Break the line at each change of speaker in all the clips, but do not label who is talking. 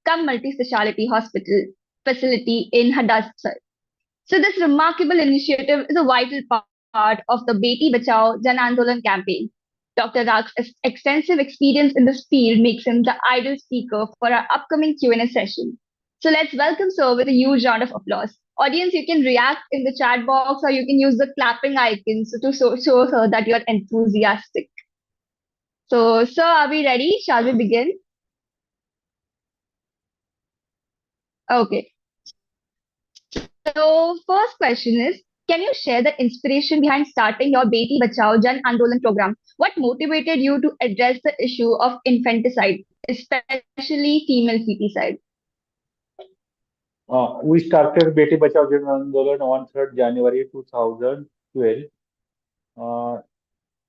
some multi-speciality hospital facility in Hadassah. So this remarkable initiative is a vital part of the Beti Bachao Jan Andolan campaign. Dr. Rak's extensive experience in this field makes him the ideal speaker for our upcoming Q&A session. So let's welcome sir with a huge round of applause. Audience, you can react in the chat box or you can use the clapping icons to show her that you're enthusiastic. So, sir, are we ready? Shall we begin? Okay. So, first question is, can you share the inspiration behind starting your Beti Bachao Jan Andolan program? What motivated you to address the issue of infanticide, especially female feticide?
We started Beti Bachao Jan Andolan on 3rd January 2012. Uh,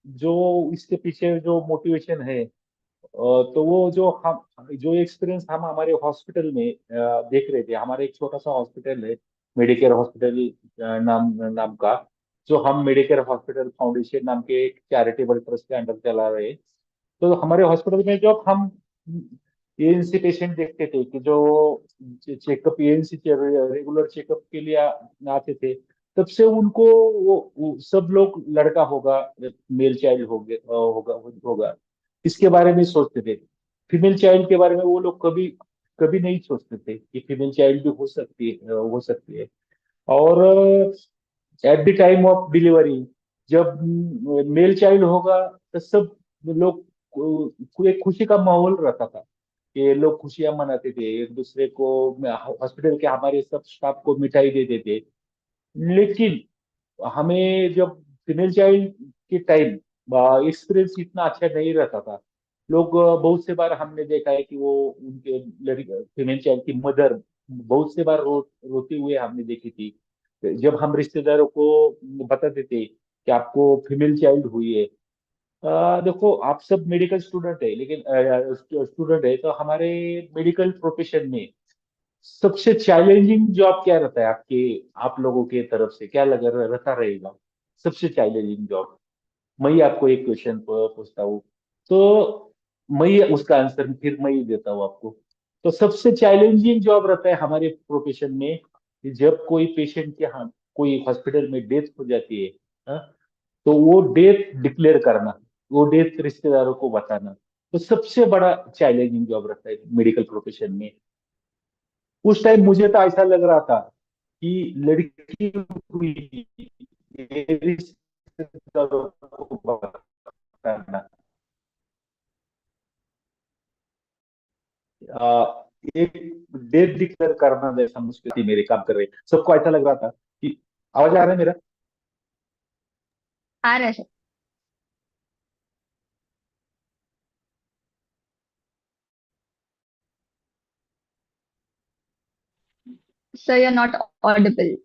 जो इसके पीछे जो motivation है, तो वो जो experience हम हमारे हॉस्पिटल में देख रहे थे। हमारे एक छोटा सा हॉस्पिटल है, मेडिकेयर हॉस्पिटल नाम नाम का, जो हम मेडिकेयर हॉस्पिटल फाउंडेशन नाम के एक चैरिटेबल ट्रस्ट के अंडर चला रहे हैं। तो हमारे हॉस्पिटल में जब हम एएनसी पेशेंट देखते थे कि जो चेकअप एएनसी रेगुलर चेकअप के लिए आते थे, तब से उनको वो सब लोग लड़का होगा, मेल चाइल्ड होगा, इसके बारे में सोचते थे। फीमेल चाइल्ड के बारे में वो लोग कभी कभी नहीं सोचते थे कि फीमेल चाइल्ड भी हो सकती है। और eight the time of delivery, जब मेल चाइल्ड होगा, तो सब लोग एक खुशी का माहौल रहता था कि लोग खुशियां मनाते थे, एक दूसरे को, हॉस्पिटल के हमारे सब स्टाफ को मिठाई देते थे। लेकिन हमें जब फीमेल चाइल्ड के टाइम एक्सपीरियंस इतना अच्छा नहीं रहता था। लोग बहुत से बार हमने देखा है कि वो उनके लड़की फीमेल चाइल्ड की मदर बहुत से बार रोते हुए हमने देखी थी। जब हम रिश्तेदारों को बताते थे कि आपको फीमेल चाइल्ड हुई है। देखो, आप सब मेडिकल स्टूडेंट है, लेकिन स्टूडेंट है तो हमारे मेडिकल प्रोफेशन में सबसे चैलेंजिंग जॉब क्या रहता है आपके, आप लोगों के तरफ से क्या लग रहता रहेगा सबसे चैलेंजिंग जॉब? मैं ही आपको एक क्वेश्चन पूछता हूँ, तो उसका आंसर फिर मैं ही देता हूँ आपको। तो सबसे चैलेंजिंग जॉब रहता है हमारे प्रोफेशन में कि जब कोई पेशेंट के, हाँ, कोई हॉस्पिटल में डेथ हो जाती है, हाँ, तो वो डेथ डिक्लेयर करना, वो डेथ रिश्तेदारों को बताना, तो सबसे बड़ा चैलेंजिंग जॉब रहता है मेडिकल प्रोफेशन में। उस टाइम मुझे तो ऐसा लग रहा था कि लड़की हुई, ये रिश्तेदारों को बताना, एक डेट डिक्लेयर करना जैसा मुश्किल थी मेरे काम कर रहे। सबको ऐसा लग रहा था कि, आवाज आ रहा है मेरा?
आ रहा है sir. Sir, you're not audible.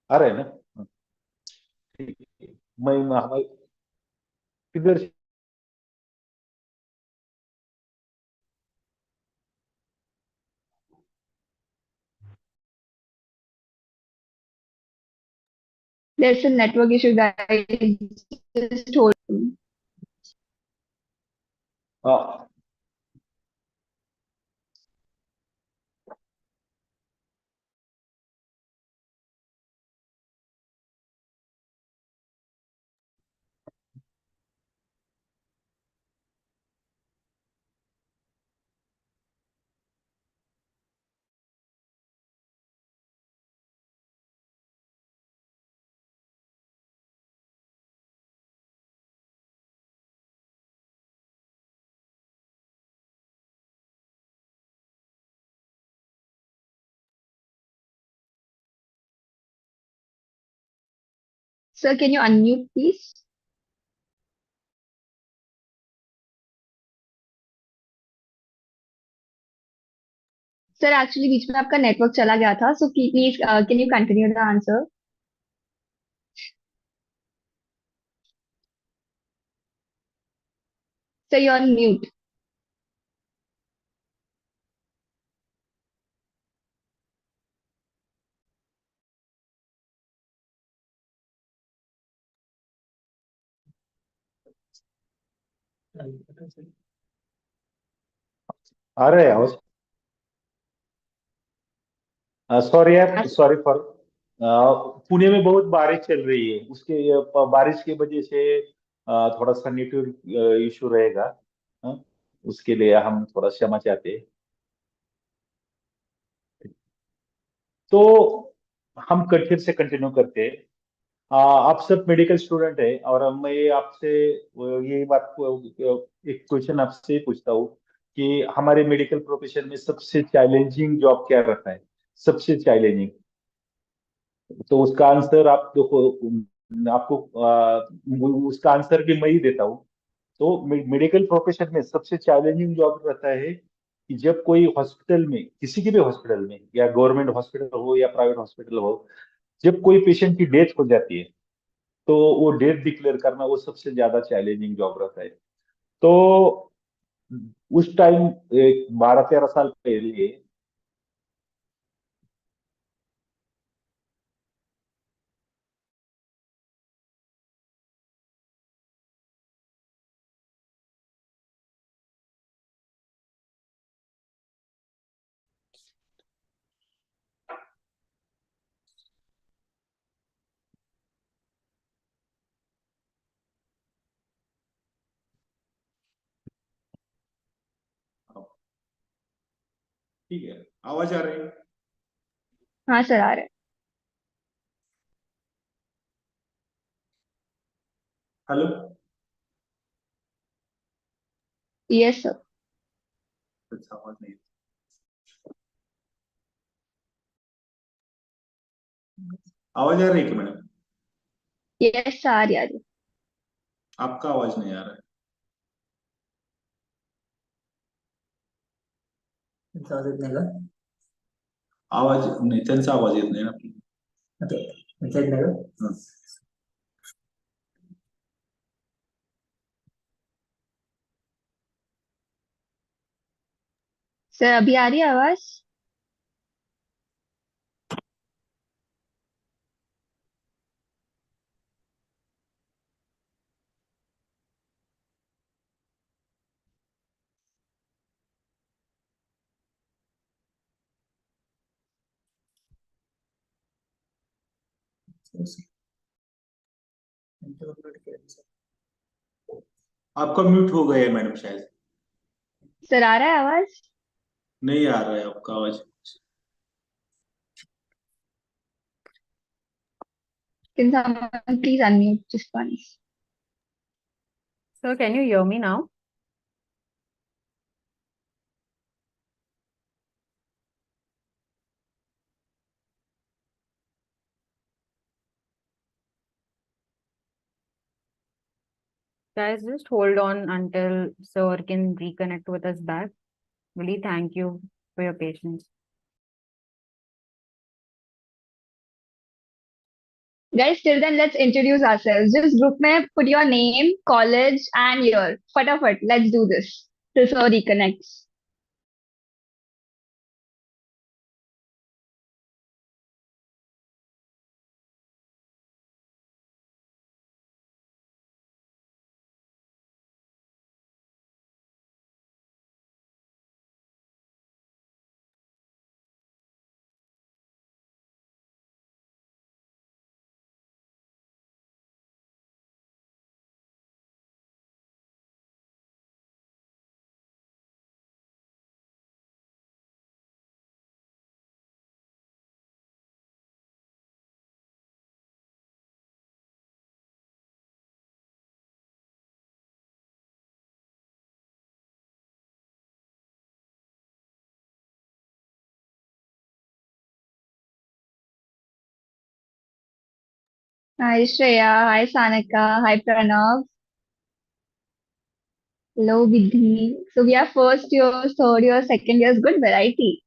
आ रहा है ना? हाँ, ठीक है। हमारे किधर?
There's a network issue, guys. Just hold on.
हाँ,
Sir, can you unmute, please? Sir actually बीच में आपका नेटवर्क चला गया था, so please can you continue the answer. Sir you on mute.
आ रहा है आवाज? सॉरी यार, सॉरी फॉर। पुणे में बहुत बारिश चल रही है, उसके बारिश की वजह से थोड़ा सा नेटवर्क इशू रहेगा। हाँ, उसके लिए हम थोड़ा क्षमा चाहते हैं। तो हम फिर से कंटिन्यू करते हैं। आप सब मेडिकल स्टूडेंट है, और मैं आपसे ये बात एक क्वेश्चन आपसे पूछता हूँ कि हमारे मेडिकल प्रोफेशन में सबसे चैलेंजिंग जॉब क्या रहता है? सबसे चैलेंजिंग। तो उसका आंसर आप देखो, आपको उसका आंसर भी मैं ही देता हूँ। तो मेडिकल प्रोफेशन में सबसे चैलेंजिंग जॉब रहता है कि जब कोई हॉस्पिटल में, किसी के भी हॉस्पिटल में, या गवर्नमेंट हॉस्पिटल हो या प्राइवेट हॉस्पिटल हो, जब कोई पेशेंट की डेथ हो जाती है, तो वो डेट डिक्लेयर करना वो सबसे ज्यादा चैलेंजिंग जॉब रहता है। तो उस टाइम 12-13 साल पहले। ठीक है, आवाज आ रही है?
हाँ सर, आ रहा है।
हेलो।
Yes sir.
अच्छा, आवाज नहीं। आवाज आ रही है क्या मैडम?
यस सर, आ रही, आ रही।
आपका आवाज नहीं आ रहा है। त्यांचा आवाज येत नाही का? आवाज नाही, त्यांचा आवाज येत नाही ना आपल्याला. आता त्यांचा येत नाही का? हं.
सर अभी आ रही है आवाज?
आपका म्यूट हो गया है मैडम शायद।
सर आ रहा है आवाज?
नहीं आ रहा है आपका आवाज।
Can someone please unmute just once?
So can you hear me now? Guys, just hold on until Sir can reconnect with us back. Really, thank you for your patience.
Guys, till then, let's introduce ourselves. Just group में put your name, college, and year. Fatafat, let's do this. Till Sir reconnects. Hi Shreya, hi Sanika, hi Pranav. Hello Vidhi. So we are first year, third year, second years, good variety.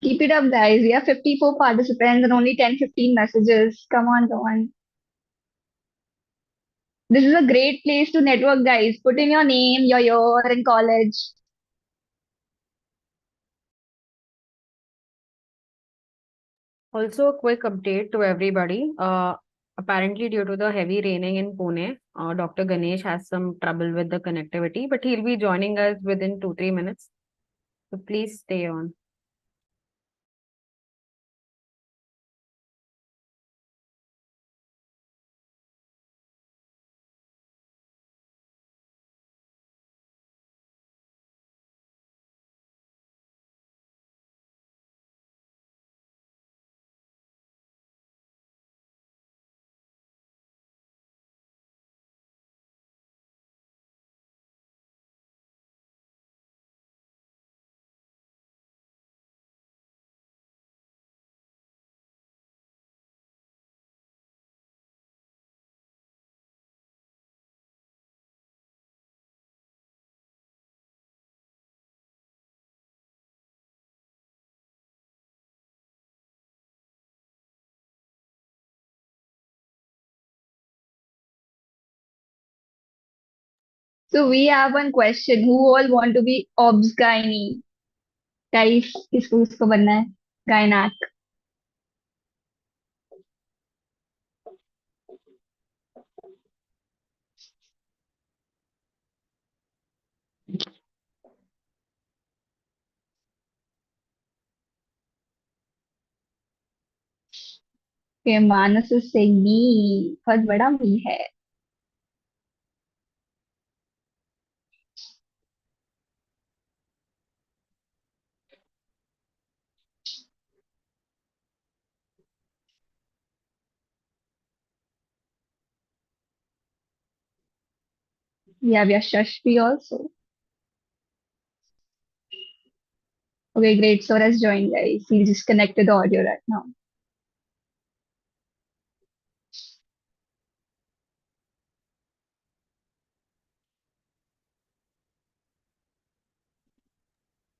Keep it up, guys. We have 54 participants and only 10-15 messages. Come on, come on. This is a great place to network, guys. Put in your name, your year in college.
Also, a quick update to everybody. Apparently, due to the heavy raining in Pune, Dr. Ganesh has some trouble with the connectivity, but he'll be joining us within 2-3 minutes. So please stay on.
So we have one question. Who all want to be obs gynae? Guys, किसको बनना है? Gynac. Okay, Manas is saying me. बहुत बड़ा me है. We have Yashashvi also. Okay, great. So has joined, guys. He just connected the audio right now.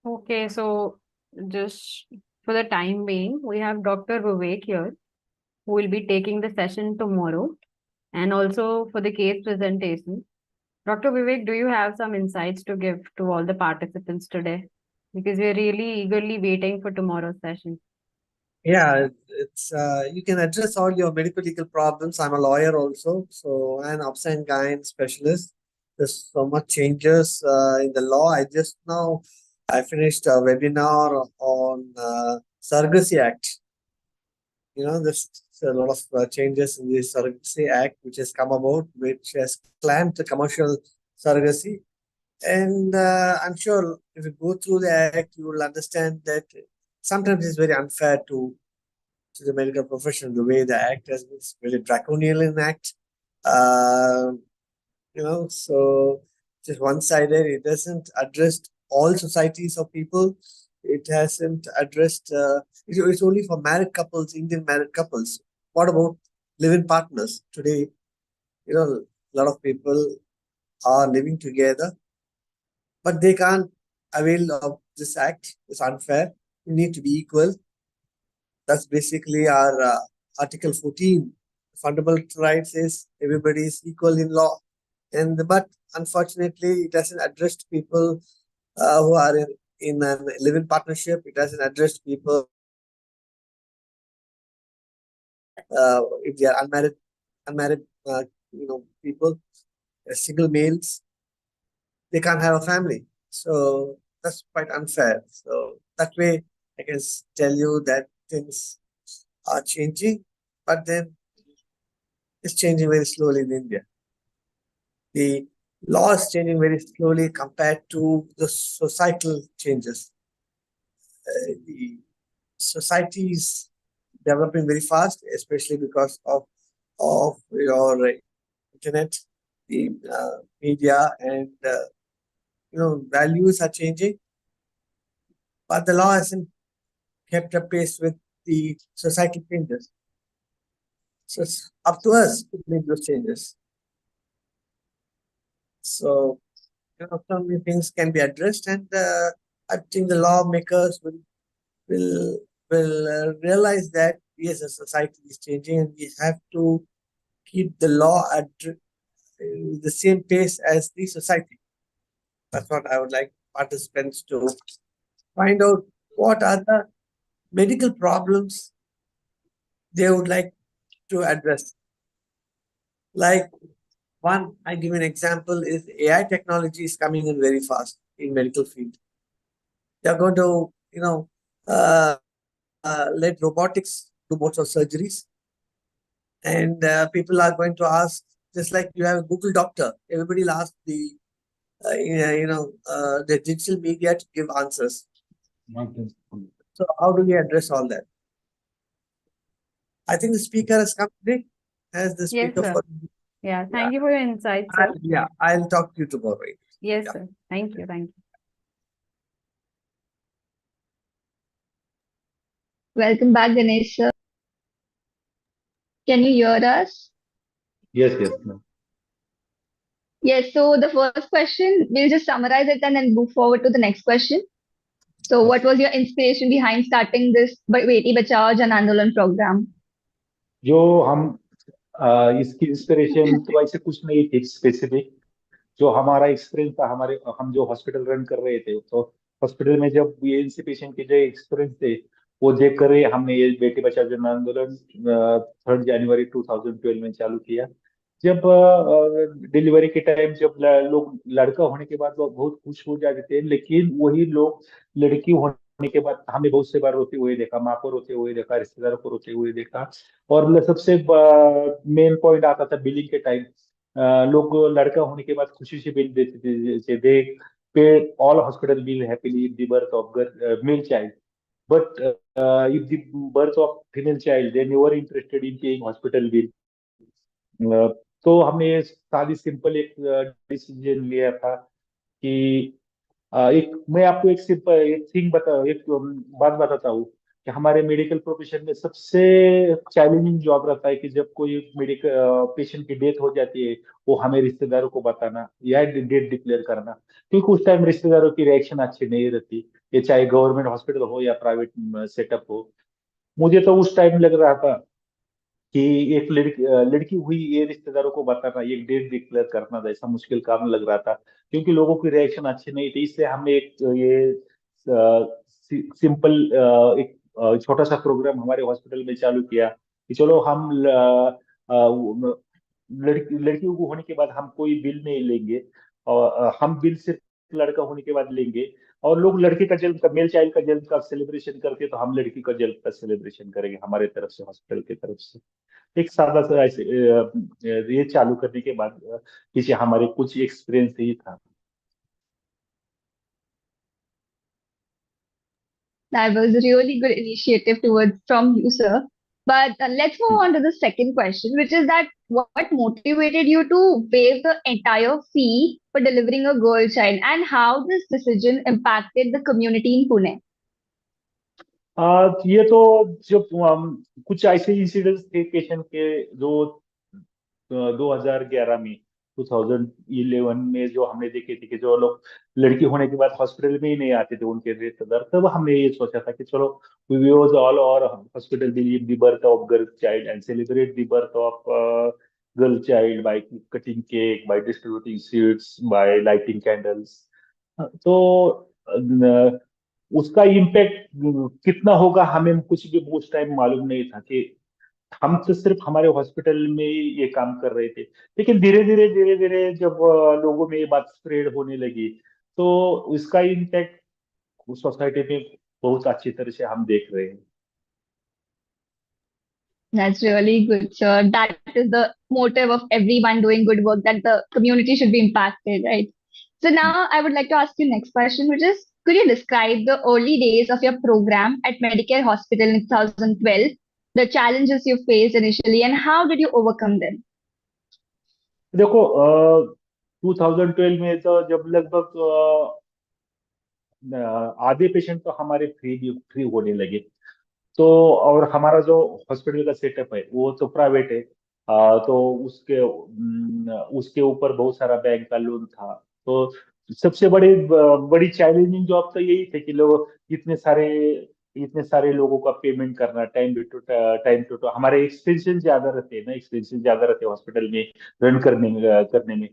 Okay, so just for the time being, we have Dr. Vivek here, who will be taking the session tomorrow, and also for the case presentation. Dr. Vivek, do you have some insights to give to all the participants today? Because we're really eagerly waiting for tomorrow's session.
Yeah, it's you can address all your medical legal problems. I'm a lawyer also, so I'm an AMSA and gyne specialist. There's so much changes in the law. I finished a webinar on Surrogacy Act. You know, there's a lot of changes in the Surrogacy Act which has come about, which has clamped the commercial surrogacy. And I'm sure if you go through the act, you will understand that sometimes it's very unfair to the medical profession. The way the act has been very draconian act. So just one-sided. It doesn't address all societies of people. It hasn't addressed. It's only for married couples, Indian married couples. What about live-in partners today? A lot of people are living together, but they can't avail of this act. It's unfair. We need to be equal. That's basically our Article 14. Fundamental rights is everybody is equal in law, but unfortunately, it doesn't address people who are in a live-in partnership. It doesn't address people if they are unmarried people, single males. They can't have a family, so that's quite unfair. So that way, I can tell you that things are changing, but then it's changing very slowly in India. The law is changing very slowly compared to the societal changes. The society is developing very fast, especially because of your internet, the media, and values are changing, but the law hasn't kept up pace with the society changes. So it's up to us to make those changes. So so many things can be addressed, and I think the lawmakers will will realize that yes, the society is changing, and we have to keep the law at the same pace as the society. That's what I would like participants to find out. What are the medical problems they would like to address? Like one, I give an example is AI technology is coming in very fast in medical field. They are going to, uh, let robotics do most of surgeries, and people are going to ask, just like you have a Google Doctor, everybody will ask the digital media to give answers.
Okay.
So how do we address all that? I think the speaker has come today as the
Yes,
speaker
sir.
for.
Yeah, thank you for your insight, sir.
Yeah, I'll talk to you tomorrow.
Yes,
Yeah.
sir. Thank you. Thank you.
Welcome back, Ganesh sir. Can you hear us?
Yes, yes, ma'am.
Yes, so the first question, we'll just summarize it and then move forward to the next question. So, what was your inspiration behind starting this Beti Bachao Jan Andolan program?
जो हम इसकी inspiration तो ऐसे कुछ नहीं थी specific. जो हमारा एक्सपीरियंस था, हमारे हम जो हॉस्पिटल रन कर रहे थे, तो हॉस्पिटल में जब ये एनसी पेशेंट के जो एक्सपीरियंस थे, वो देख कर हमने ये बेटी बचाओ जन आंदोलन 3 जनवरी 2012 में चालू किया। जब डिलीवरी के टाइम जब लोग लड़का होने के बाद लोग बहुत खुश हो जाते थे, लेकिन वही लोग लड़की होने के बाद हमें बहुत से बार रोते हुए देखा, माँ को रोते हुए देखा, रिश्तेदारों को रोते हुए देखा। और सबसे मेन पॉइंट आता था बिलिंग के टाइम। लोग लड़का होने के बाद खुशी से बिल देते थे, जैसे दे पे all hospital bill happily if the birth of male child, but if the birth of female child they never interested in paying hospital bill. तो हमने सादी सिंपल एक डिसीजन लिया था कि एक मैं आपको एक सिंपल एक थिंग बता एक बात बताता हूँ कि हमारे मेडिकल प्रोफेशन में सबसे चैलेंजिंग जॉब रहता है कि जब कोई मेडिकल पेशेंट की डेथ हो जाती है, वो हमें रिश्तेदारों को बताना या डेट डिक्लेयर करना, क्योंकि उस टाइम रिश्तेदारों की रिएक्शन अच्छी नहीं रहती, ये चाहे गवर्नमेंट हॉस्पिटल हो या प्राइवेट सेटअप हो। मुझे तो उस टाइम लग रहा था कि एक लड़की हुई ये रिश्तेदारों को बताना, एक डेट डिक्लेयर करना था, ऐसा मुश्किल काम लग रहा था, क्योंकि लोगों की रिएक्शन अच्छी नहीं थी। इसलिए हमने एक ये सिंपल एक छोटा सा प्रोग्राम हमारे हॉस्पिटल में चालू किया कि चलो हम लड़की लड़कियों को होने के बाद हम कोई बिल नहीं लेंगे, और हम बिल सिर्फ लड़का होने के बाद लेंगे। और लोग लड़के का जन्म का मेल चाइल्ड का जन्म का सेलिब्रेशन करते हैं, तो हम लड़की का जन्म का सेलिब्रेशन करेंगे हमारे तरफ से, हॉस्पिटल की तरफ से। एक सादा सा ऐसे ये चालू करने के बाद पीछे हमारे कुछ एक्सपीरियंस ही था।
That was a really good initiative towards from you, sir. But let's move on to the second question, which is that what motivated you to waive the entire fee for delivering a girl child, and how this decision impacted the community in Pune?
ये तो जब कुछ ऐसे incidents थे patient के जो 2011 में 2011 में जो हमने देखे थे कि जो लोग लड़की होने के बाद हॉस्पिटल में ही नहीं आते थे उनके रिश्तेदार, तब हमने ये सोचा था कि चलो we use all our hospital believe the birth of girl child and celebrate the birth of girl child by cutting cake, by distributing sweets, by lighting candles। तो उसका इम्पैक्ट कितना होगा हमें कुछ भी उस टाइम मालूम नहीं था कि हम तो सिर्फ हमारे हॉस्पिटल में ही ये काम कर रहे थे। लेकिन धीरे धीरे जब लोगों में ये बात स्प्रेड होने लगी, तो इसका इम्पैक्ट सोसाइटी में बहुत अच्छी तरह से हम देख रहे हैं।
That's really good, sir. That is the motive of everyone doing good work, that the community should be impacted, right? So now I would like to ask you next question, which is, could you describe the early days of your program at Medicare Hospital in 2012, the challenges you faced initially, and how did you overcome them?
देखो 2012 में तो जब लगभग आधे patient तो हमारे free होने लगे, तो और हमारा जो हॉस्पिटल का सेटअप है वो तो प्राइवेट है। तो उसके ऊपर बहुत सारा बैंक का लोन था। तो सबसे बड़ी बड़ी चैलेंजिंग जॉब तो यही थे कि लोग इतने सारे इतने सारे लोगों का पेमेंट करना टाइम टू हमारे एक्सपेंशन ज्यादा रहते हैं ना, एक्सपेंशन ज्यादा रहते हैं हॉस्पिटल में रन करने में।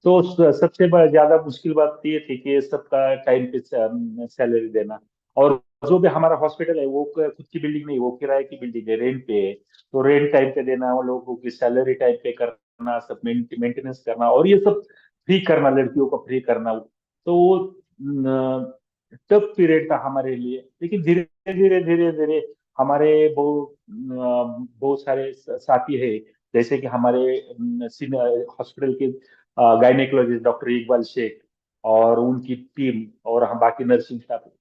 तो सबसे ज्यादा मुश्किल बात ये थी कि सबका टाइम पे सैलरी देना। और जो भी हमारा हॉस्पिटल है वो खुद की बिल्डिंग नहीं, वो किराए की बिल्डिंग है, रेंट पे है। तो रेंट टाइम पे देना, वो लोगों की सैलरी टाइम पे करना, सब मेंटेनेंस करना, और ये सब फ्री करना, लड़कियों को फ्री करना। तो वो टफ पीरियड था हमारे लिए। लेकिन धीरे धीरे धीरे धीरे हमारे बहुत सारे साथी है, जैसे कि हमारे हॉस्पिटल के गायनेकोलॉजिस्ट डॉक्टर इकबाल शेख और उनकी टीम, और हम बाकी नर्सिंग स्टाफ,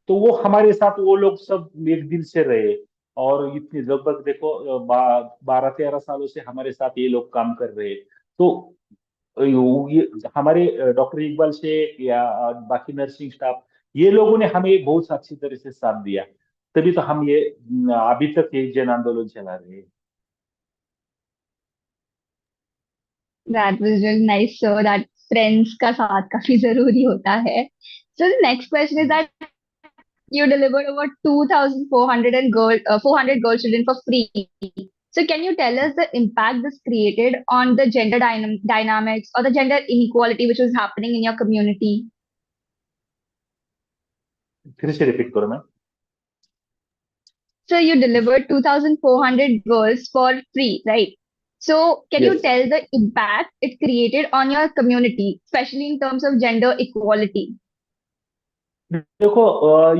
तो वो हमारे साथ, वो लोग सब एक दिल से रहे। और इतनी लगभग देखो 12-13 सालों से हमारे साथ ये लोग काम कर रहे हैं। तो ये हमारे डॉक्टर इकबाल शेख या बाकी नर्सिंग स्टाफ, ये लोगों ने हमें बहुत अच्छी तरह से साथ दिया। तभी तो हम ये अभी तक ये जन आंदोलन चला रहे हैं।
That was really nice, so that friends का साथ काफी जरूरी होता है. So the next question is that you delivered over 2,400 and 400 girl children for free. So can you tell us the impact this created on the gender dynamics or the gender inequality which was happening in your community?
फिर से repeat करो ma'am.
So you delivered 2,400 girls for free, right? So can you
yes,
tell the impact it created on your community, especially in terms of gender equality?
देखो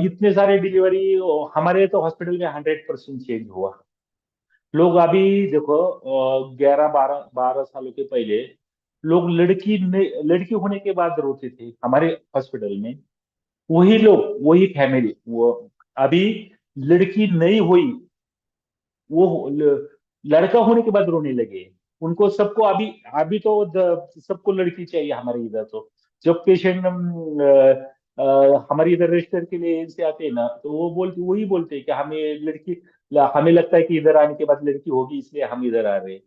इतने सारे delivery हमारे तो hospital में 100% change हुआ। लोग अभी देखो 11-12 सालों के पहले लोग लड़की होने के बाद रोते थे हमारे हॉस्पिटल में। वही लोग, वही फैमिली, वो अभी लड़की नहीं हुई, वो लड़का होने के बाद रोने लगे। उनको सबको अभी, अभी तो सबको लड़की चाहिए हमारे इधर। तो जब पेशेंट हमारे इधर रजिस्टर के लिए इनसे आते हैं ना, तो वही बोलते हैं कि हमें लगता है कि इधर आने के बाद लड़की होगी, इसलिए हम इधर आ रहे हैं।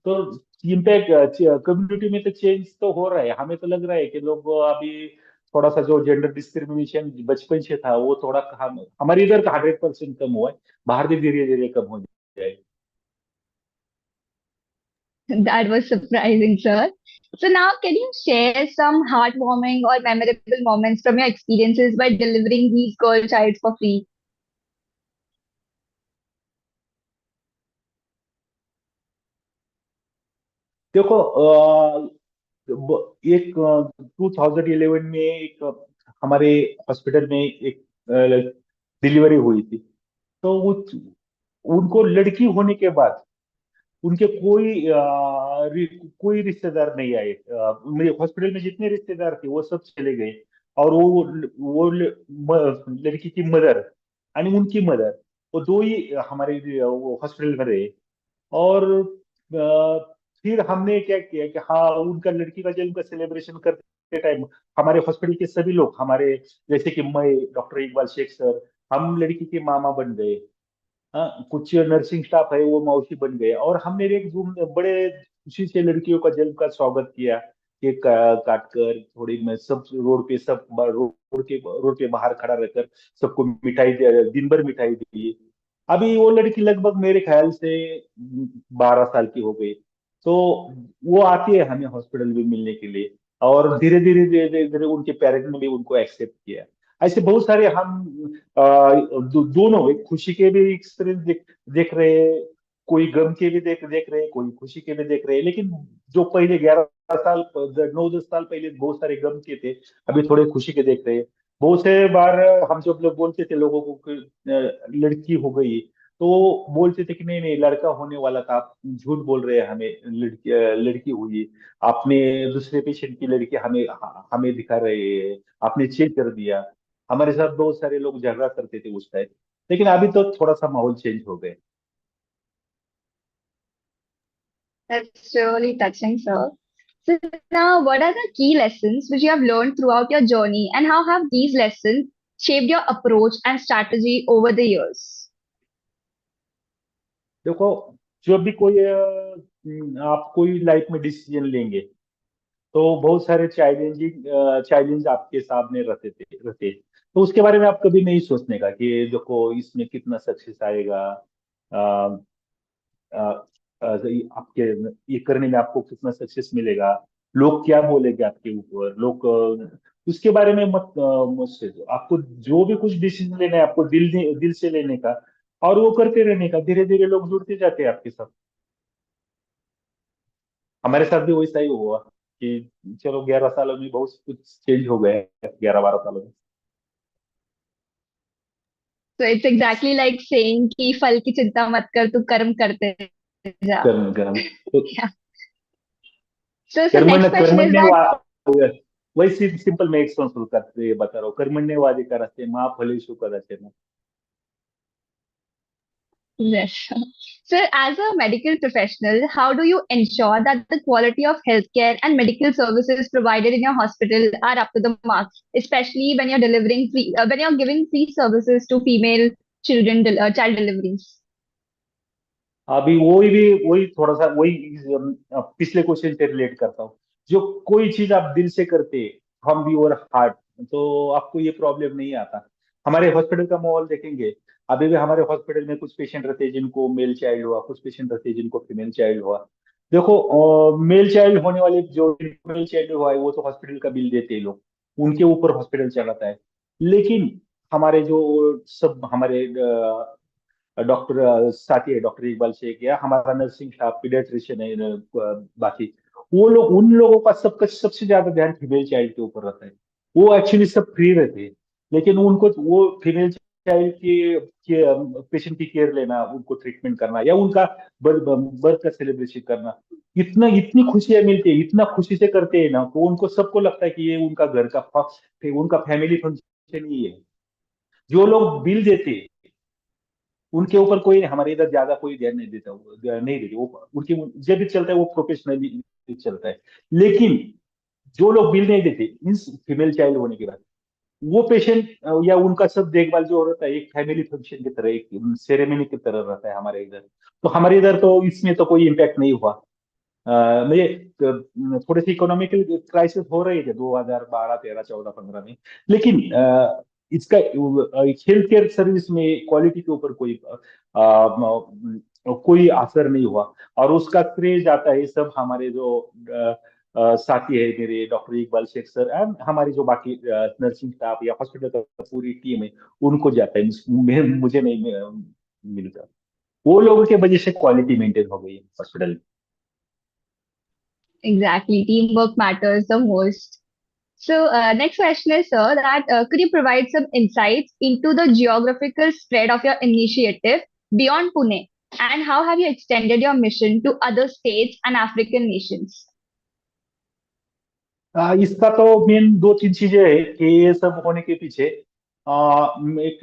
तो इम्पैक्ट कम्युनिटी में तो चेंज तो हो रहा है। हमें तो लग रहा है कि लोग अभी थोड़ा सा जो जेंडर डिस्क्रिमिनेशन बचपन से था, वो थोड़ा हमारे इधर का 100% कम हुआ है। बाहर भी धीरे धीरे कम हो जाएगा।
That was surprising, sir. So now, can you share some heartwarming or memorable moments from your experiences by delivering these girl child for free?
देखो एक 2011 में एक हमारे हॉस्पिटल में एक डिलीवरी हुई थी। तो उनको लड़की होने के बाद उनके कोई रिश्तेदार नहीं आए। मेरे हॉस्पिटल में जितने रिश्तेदार थे वो सब चले गए। और लड़की की मदर और उनकी मदर, वो दो ही हमारे वो हॉस्पिटल में रहे। और फिर हमने क्या किया कि हाँ, उनका लड़की का जन्म का सेलिब्रेशन करते टाइम हमारे हॉस्पिटल के सभी लोग, हमारे जैसे कि मैं, डॉक्टर इकबाल शेख सर, हम लड़की के मामा बन गए। हाँ, कुछ नर्सिंग स्टाफ है वो मौसी बन गए, और हमने एक धूम बड़े खुशी से लड़कियों का जन्म का स्वागत किया। केक काट कर, थोड़ी में सब रोड पे, सब रोड पे बाहर खड़ा रहकर सबको मिठाई दिन भर मिठाई दी। अभी वो लड़की लगभग मेरे ख्याल से 12 साल की हो गई। तो वो आती है हमें हॉस्पिटल में मिलने के लिए। और धीरे धीरे धीरे धीरे धीरे उनके पेरेंट्स ने भी उनको एक्सेप्ट किया। ऐसे बहुत सारे हम दोनों एक खुशी के भी एक्सपीरियंस देख रहे हैं, कोई गम के भी देख देख रहे हैं, कोई खुशी के भी देख रहे हैं। लेकिन जो पहले 11 साल 9-10 साल पहले बहुत सारे गम के थे, अभी थोड़े खुशी के देख रहे हैं। बहुत से बार हम जब लोग बोलते थे लोगों को कि लड़की हो गई, तो वो बोलते थे कि नहीं नहीं, लड़का होने वाला था, आप झूठ बोल रहे हैं, हमें लड़की हुई। आपने दूसरे पेशेंट की लड़की हमें हमें दिखा रहे हैं, आपने चेक कर दिया। हमारे साथ बहुत सारे लोग झगड़ा करते थे उस टाइम। लेकिन अभी तो थोड़ा सा माहौल चेंज हो गए।
That's really touching, sir. So now, what are the key lessons which you have learned throughout your journey, and how have these lessons shaped your approach and strategy over the years?
देखो, जब भी कोई आप कोई life में decision लेंगे, तो बहुत सारे चैलेंज आपके सामने रहते थे रहते। तो उसके बारे में आप कभी नहीं सोचने का कि देखो इसमें कितना सक्सेस आएगा, अ, आपके ये करने में आपको कितना सक्सेस मिलेगा, लोग क्या बोलेंगे आपके ऊपर, लोग उसके बारे में मत सोचो। आपको जो भी कुछ डिसीजन लेना है आपको दिल से लेने का, और वो करते रहने का। धीरे धीरे लोग जुड़ते जाते हैं आपके साथ। हमारे साथ भी वैसा ही हुआ कि चलो 11 सालों में बहुत कुछ चेंज हो गया है, 11-12 सालों में।
So it's exactly like saying कि फल की चिंता मत कर, तू कर्म करते जा.
कर्म कर्म तो
Yeah. So
कर्मण्य
next question is
कर्मण्य
that,
वही सिंपल मैं एक शुरू करते बता रहा हूँ, कर्मण्यवाधिकारस्ते माँ फलेषु कदाचन।
yes. So as a medical professional, how do you ensure that the quality of healthcare and medical services provided in your hospital are up to the mark, especially when you're when you're giving free services to female child deliveries?
अभी वही थोड़ा सा वही पिछले question से relate करता हूँ। जो कोई चीज आप दिल से करते फ्रॉम योर हार्ट, तो आपको ये प्रॉब्लम नहीं आता। हमारे हॉस्पिटल का माहौल देखेंगे, अभी भी हमारे हॉस्पिटल में कुछ पेशेंट रहते हैं जिनको मेल चाइल्ड हुआ, कुछ पेशेंट रहते हैं जिनको फीमेल चाइल्ड हुआ। देखो मेल चाइल्ड होने वाले जो मेल चाइल्ड हुआ है वो तो हॉस्पिटल का बिल देते हैं लोग, उनके ऊपर हॉस्पिटल चलाता है। लेकिन हमारे जो सब हमारे डॉक्टर साथी है, डॉक्टर इकबाल शेख या हमारा नर्सिंग स्टाफ पीडियाट्रिशियन है, बाकी वो लोग, उन लोगों का सबका सबसे ज्यादा ध्यान फीमेल चाइल्ड के ऊपर रहता है। वो एक्चुअली सब फ्री रहते हैं, लेकिन उनको वो फीमेल चाइल्ड के पेशेंट की केयर लेना, उनको ट्रीटमेंट करना या उनका बर्थ का सेलिब्रेशन करना, इतनी खुशियां मिलती है, इतना खुशी से करते हैं ना, तो उनको सबको लगता है कि ये उनका घर का उनका फैमिली फंक्शन ही है। जो लोग बिल देते हैं उनके ऊपर कोई हमारे इधर ज्यादा कोई ध्यान नहीं देता, नहीं देते वो, उनकी जब भी चलता है वो प्रोफेशनली चलता है। लेकिन जो लोग बिल नहीं देते मीन्स फीमेल चाइल्ड होने के बाद, वो पेशेंट या उनका सब देखभाल जो रहता है एक फैमिली फंक्शन की तरह, एक सेरेमनी की तरह रहता है हमारे इधर। तो हमारे इधर तो इसमें तो कोई इम्पैक्ट नहीं हुआ। मुझे थोड़े से इकोनॉमिकल क्राइसिस हो रहे थे 2012 13 14 15 में, लेकिन इसका हेल्थ केयर सर्विस में क्वालिटी के ऊपर कोई असर नहीं हुआ। और उसका श्रेय जाता है सब हमारे जो साथी है मेरे, doctor Iqbal Shaikh sir and हमारी जो बाकी नर्सिंग स्टाफ या हॉस्पिटल का पूरी टीम है, उनको जाता है। मुझे नहीं मिलता। वो लोगों की वजह से क्वालिटी मेंटेन हो गई है hospital.
Exactly, teamwork matters the most. So, next question is, sir, that could you provide some insights into the geographical spread of your initiative beyond Pune, and how have you extended your mission to other states and African nations?
इसका तो main दो तीन चीजें है कि ये सब होने के पीछे एक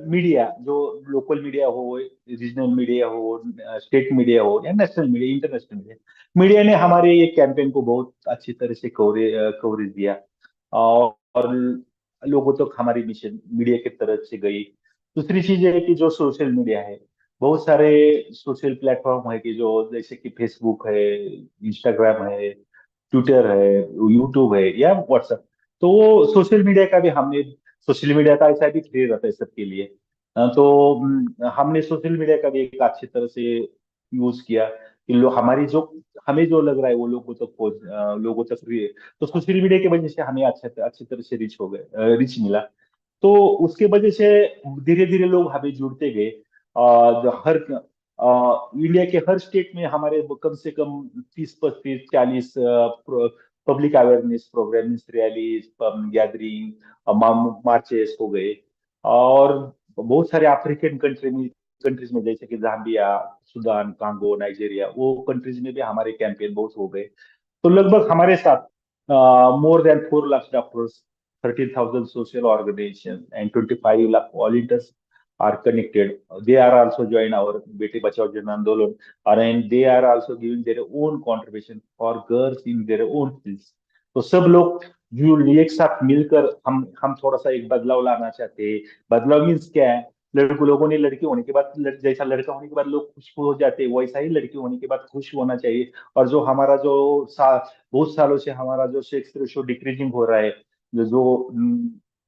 मीडिया, जो लोकल मीडिया हो, रीजनल मीडिया हो, स्टेट मीडिया हो या national media, international media, media ने हमारे ये कैंपेन को बहुत अच्छी तरह से कवरेज दिया। और लोगों तक हमारी मिशन मीडिया की तरफ से गई। दूसरी चीज है कि जो सोशल मीडिया है, बहुत सारे सोशल प्लेटफॉर्म है कि जो जैसे कि फेसबुक है, इंस्टाग्राम है, ट्विटर है, यूट्यूब है या व्हाट्सएप। तो वो सोशल मीडिया का भी हमने, सोशल मीडिया का ऐसा भी फ्री रहता है सबके लिए। तो हमने सोशल मीडिया का भी एक अच्छी तरह से यूज किया कि हमारी जो, हमें जो लग रहा है वो लोगों तक भी है। तो सोशल मीडिया की वजह से हमें अच्छी तरह से रिच मिला। तो उसके वजह से धीरे धीरे लोग हमें जुड़ते गए। हर इंडिया के हर स्टेट में हमारे कम से कम 30 35 40 public awareness program, rallies, gathering, marches हो गए। और बहुत सारे अफ्रीकन कंट्रीज में जैसे कि जाम्बिया, सूडान, कांगो, नाइजीरिया, वो कंट्रीज में भी हमारे कैंपेन बहुत हो गए। तो लगभग हमारे साथ more than 4 lakh doctors, 13,000 social organizations, and 25 lakh volunteers are connected. They are also join our Beti Bachao Jan Andolon, and they are also giving their own contribution for girls in their own fields. तो सब लोग जो एक साथ मिलकर हम थोड़ा सा एक बदलाव लाना चाहते हैं। बदलाव मीन्स क्या है? लड़कों लोगों ने लड़की होने के बाद जैसा लड़का होने के बाद लोग खुश हो जाते हैं, वैसा ही लड़की होने के बाद खुश होना चाहिए। और जो हमारा जो बहुत सालों से हमारा जो सेक्स रेशो डिक्रीजिंग हो रहा है, जो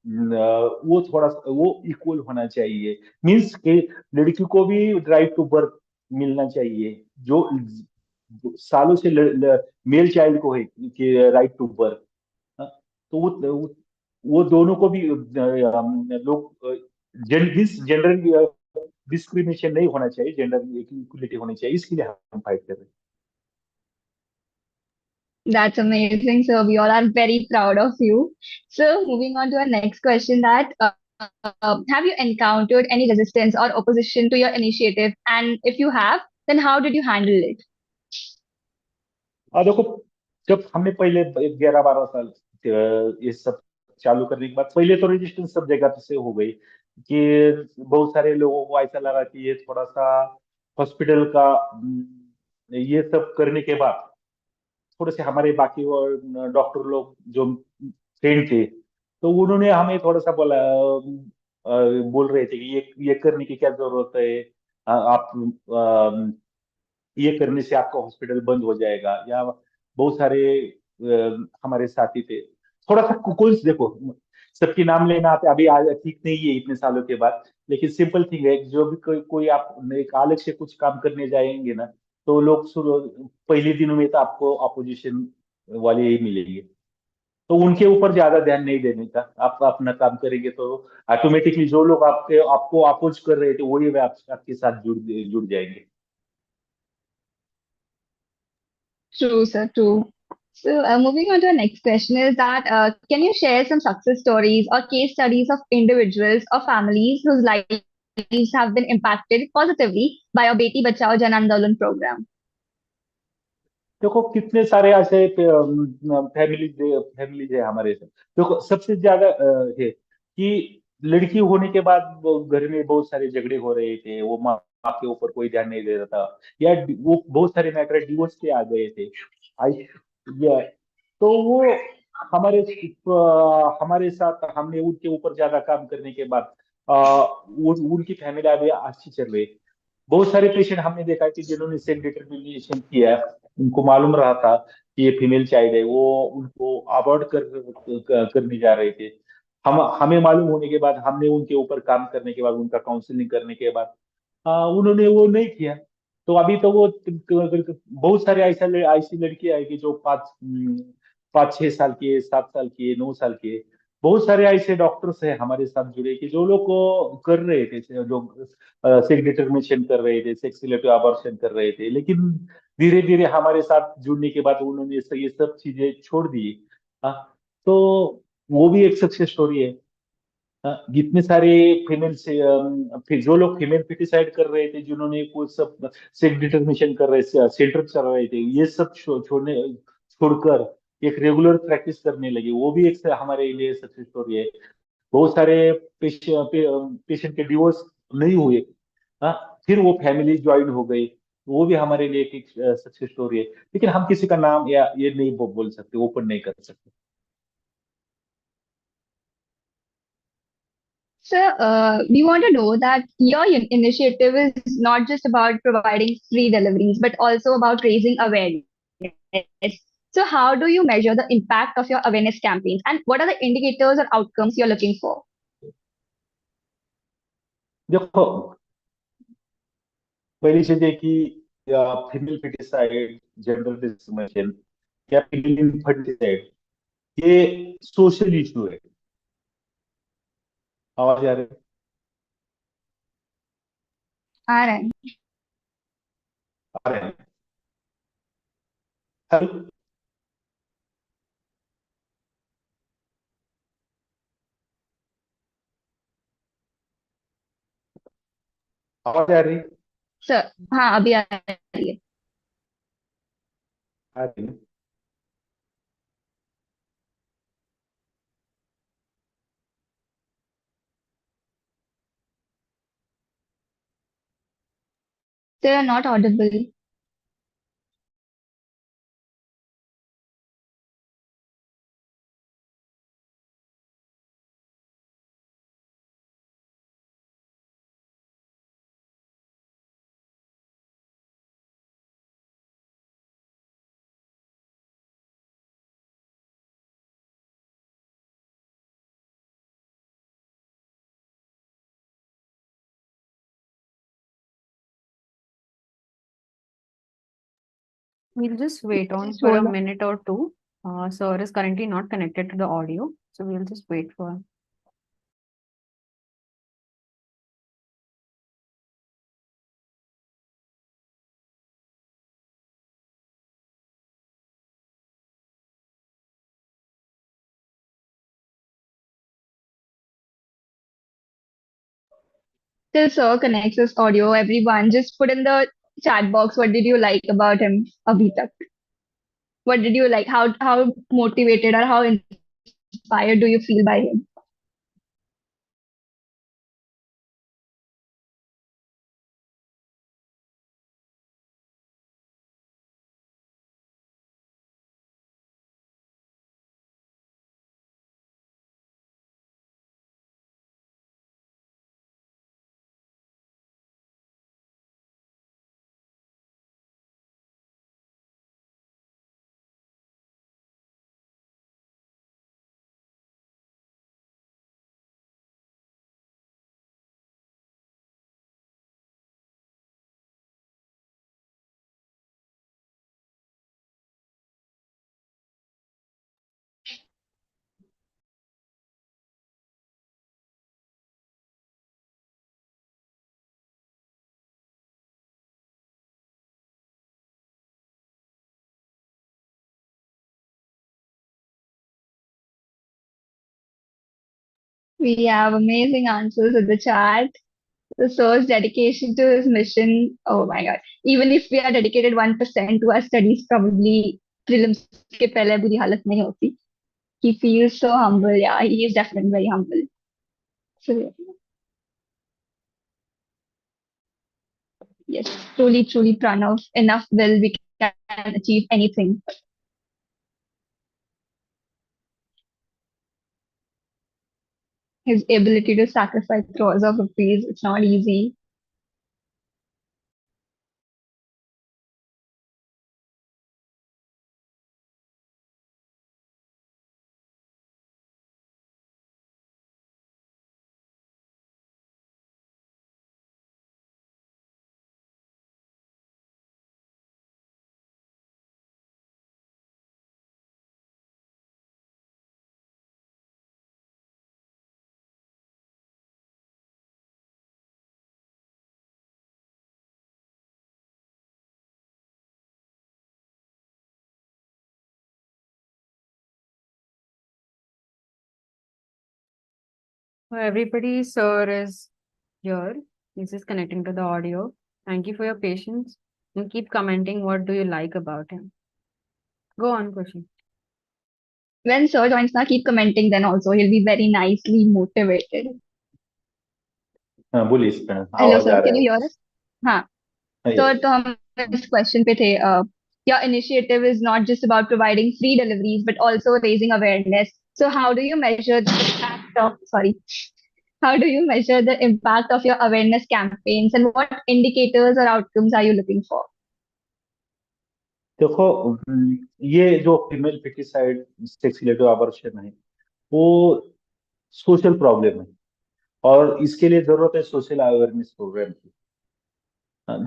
वो थोड़ा वो इक्वल होना चाहिए। मीन्स कि लड़की को भी राइट टू बर्थ मिलना चाहिए, जो सालों से मेल चाइल्ड को है कि राइट टू बर्थ। तो वो दोनों को भी लोग जेंडर डिस्क्रिमिनेशन नहीं होना चाहिए, जेंडर इक्वलिटी होनी चाहिए, इसके लिए हम फाइट कर रहे हैं।
That's amazing, sir. We all are very proud of you. So, moving on to our next question, that have you encountered any resistance or opposition to your initiative? And if you have, then how did you handle it?
देखो, जब हमने पहले 11-12 साल ये सब चालू करने के बाद पहले तो रेजिस्टेंस सब जगह से हो गई कि बहुत सारे लोगों को ऐसा लगा कि ये थोड़ा सा हॉस्पिटल का ये सब करने के बाद थोड़े से हमारे बाकी और डॉक्टर लोग जो ट्रेन थे, तो उन्होंने हमें थोड़ा सा बोला, बोल रहे थे कि ये करने की क्या जरूरत है, आप ये करने से आपका हॉस्पिटल बंद हो जाएगा, या बहुत सारे हमारे साथी थे। थोड़ा सा कुछ देखो, सबके नाम लेना आते अभी आज ठीक नहीं है इतने सालों के बाद, लेकिन सिंपल थिंग है, जो भी कोई आप एक अलग से कुछ काम करने जाएंगे ना, तो लोग पहले दिनों में तो आपको अपोजिशन वाले ही मिलेंगे, तो उनके ऊपर ज्यादा ध्यान नहीं देने का, आप अपना काम करेंगे तो ऑटोमेटिकली जो लोग आपको अपोज कर रहे थे वही आपके साथ जुड़ जाएंगे।
True, sir, true. So, moving on to our next question is that can you share some success stories or case studies of individuals or families whose lives have been impacted positively by your Beti Bachao Jan Andolan program?
देखो कितने सारे ऐसे families है हमारे से। देखो सबसे ज्यादा है कि लड़की होने के बाद वो घर में बहुत सारे झगड़े हो रहे थे, वो माँ माँ के ऊपर कोई ध्यान नहीं दे रहा था, या वो बहुत सारे मैटर डिवोर्स के आ गए थे। आई या तो वो हमारे साथ हमने उनके ऊपर ज्यादा काम करने के बाद उनकी फैमिली अभी अच्छी चल रही है। बहुत सारे पेशेंट हमने देखा कि जिन्होंने सेल्फ डिटर्मिनेशन किया, उनको मालूम रहा था कि ये फीमेल चाइल्ड है, वो उनको अबॉर्ट करने जा रहे थे। हम हमें मालूम होने के बाद, हमने उनके ऊपर काम करने के बाद, उनका काउंसलिंग करने के बाद उन्होंने वो नहीं किया। तो अभी तो वो बहुत सारे ऐसी लड़कियां है कि जो 5-6 साल की है, 7 साल की है, 9 साल की है। बहुत सारे ऐसे डॉक्टर्स हैं हमारे साथ जुड़े कि जो लोग को कर रहे थे, जो सेक्स डिटर्मिनेशन कर रहे थे, सेक्स रिलेटिव अबॉर्शन कर रहे थे, लेकिन धीरे धीरे हमारे साथ जुड़ने के बाद उन्होंने ये सब चीजें छोड़ दी। हाँ, तो वो भी एक सक्सेस स्टोरी है। जितने सारे फीमेल से फिर जो लोग फीमेल फिटिसाइड कर रहे थे, जिन्होंने वो सब सेक्स डिटर्मिनेशन कर रहे थे, सेंटर चल रहे थे, ये सब छोड़कर एक रेगुलर प्रैक्टिस करने लगे, वो भी एक हमारे लिए सक्सेस स्टोरी है। बहुत सारे पेशेंट के डिवोर्स नहीं हुए, हाँ, फिर वो फैमिली ज्वाइन हो गई, वो भी हमारे लिए एक सक्सेस स्टोरी है। लेकिन हम किसी का नाम या ये नहीं बोल सकते, ओपन नहीं कर सकते।
So, we want to know that your initiative is not just about providing free deliveries, but also about raising awareness. So, how do you measure the impact of your awareness campaigns, and what are the indicators or outcomes you're looking for?
देखो, पहली चीज है कि female foeticide, gender discrimination या female इनफर्टिसाइड, ये social issue है। आवाज आ रही है?
All right.
आ रहे हैं? हेलो, आवाज आ रही है?
Sir, हाँ अभी आ रही है.
आ रही है?
They are not audible.
We'll just wait on
Just
for a
hold on.
minute or two. Sir is currently not connected to the audio, so we'll just wait for.
Till Sir connects his audio, everyone just put in the chat box what did you like about him abhi tak? What did you like? How motivated or how inspired do you feel by him? We have amazing answers in the chat. The Sir's dedication to his mission. Oh my God. Even if we are dedicated 1% to our studies, probably prelims के पहले बुरी हालत नहीं होती. He feels so humble. Yeah, he is definitely very humble. So yes, truly, truly Pranav. Enough will we can achieve anything. His ability to sacrifice crores of rupees, it's not easy.
So everybody, sir is here. He's just connecting to the audio. Thank you for your patience and keep commenting what do you like about him. Go on, Kushi.
When Sir joins now, keep commenting then also. He'll be very nicely motivated.
हाँ बोलिए इसमें
Hello
आवाज
sir,
uh
can
रहा
you
है.
hear us? हाँ.
हाँ,
So
yes.
तो हम इस question पे थे. Your initiative is not just about providing free deliveries, but also raising awareness. So how do you measure the impact of, sorry, how do you measure the impact of your awareness campaigns and what indicators or outcomes are you looking for?
देखो ये जो female foeticide sex related abortion है वो social problem है और इसके लिए जरूरत है सोशल अवेयरनेस प्रोग्राम की.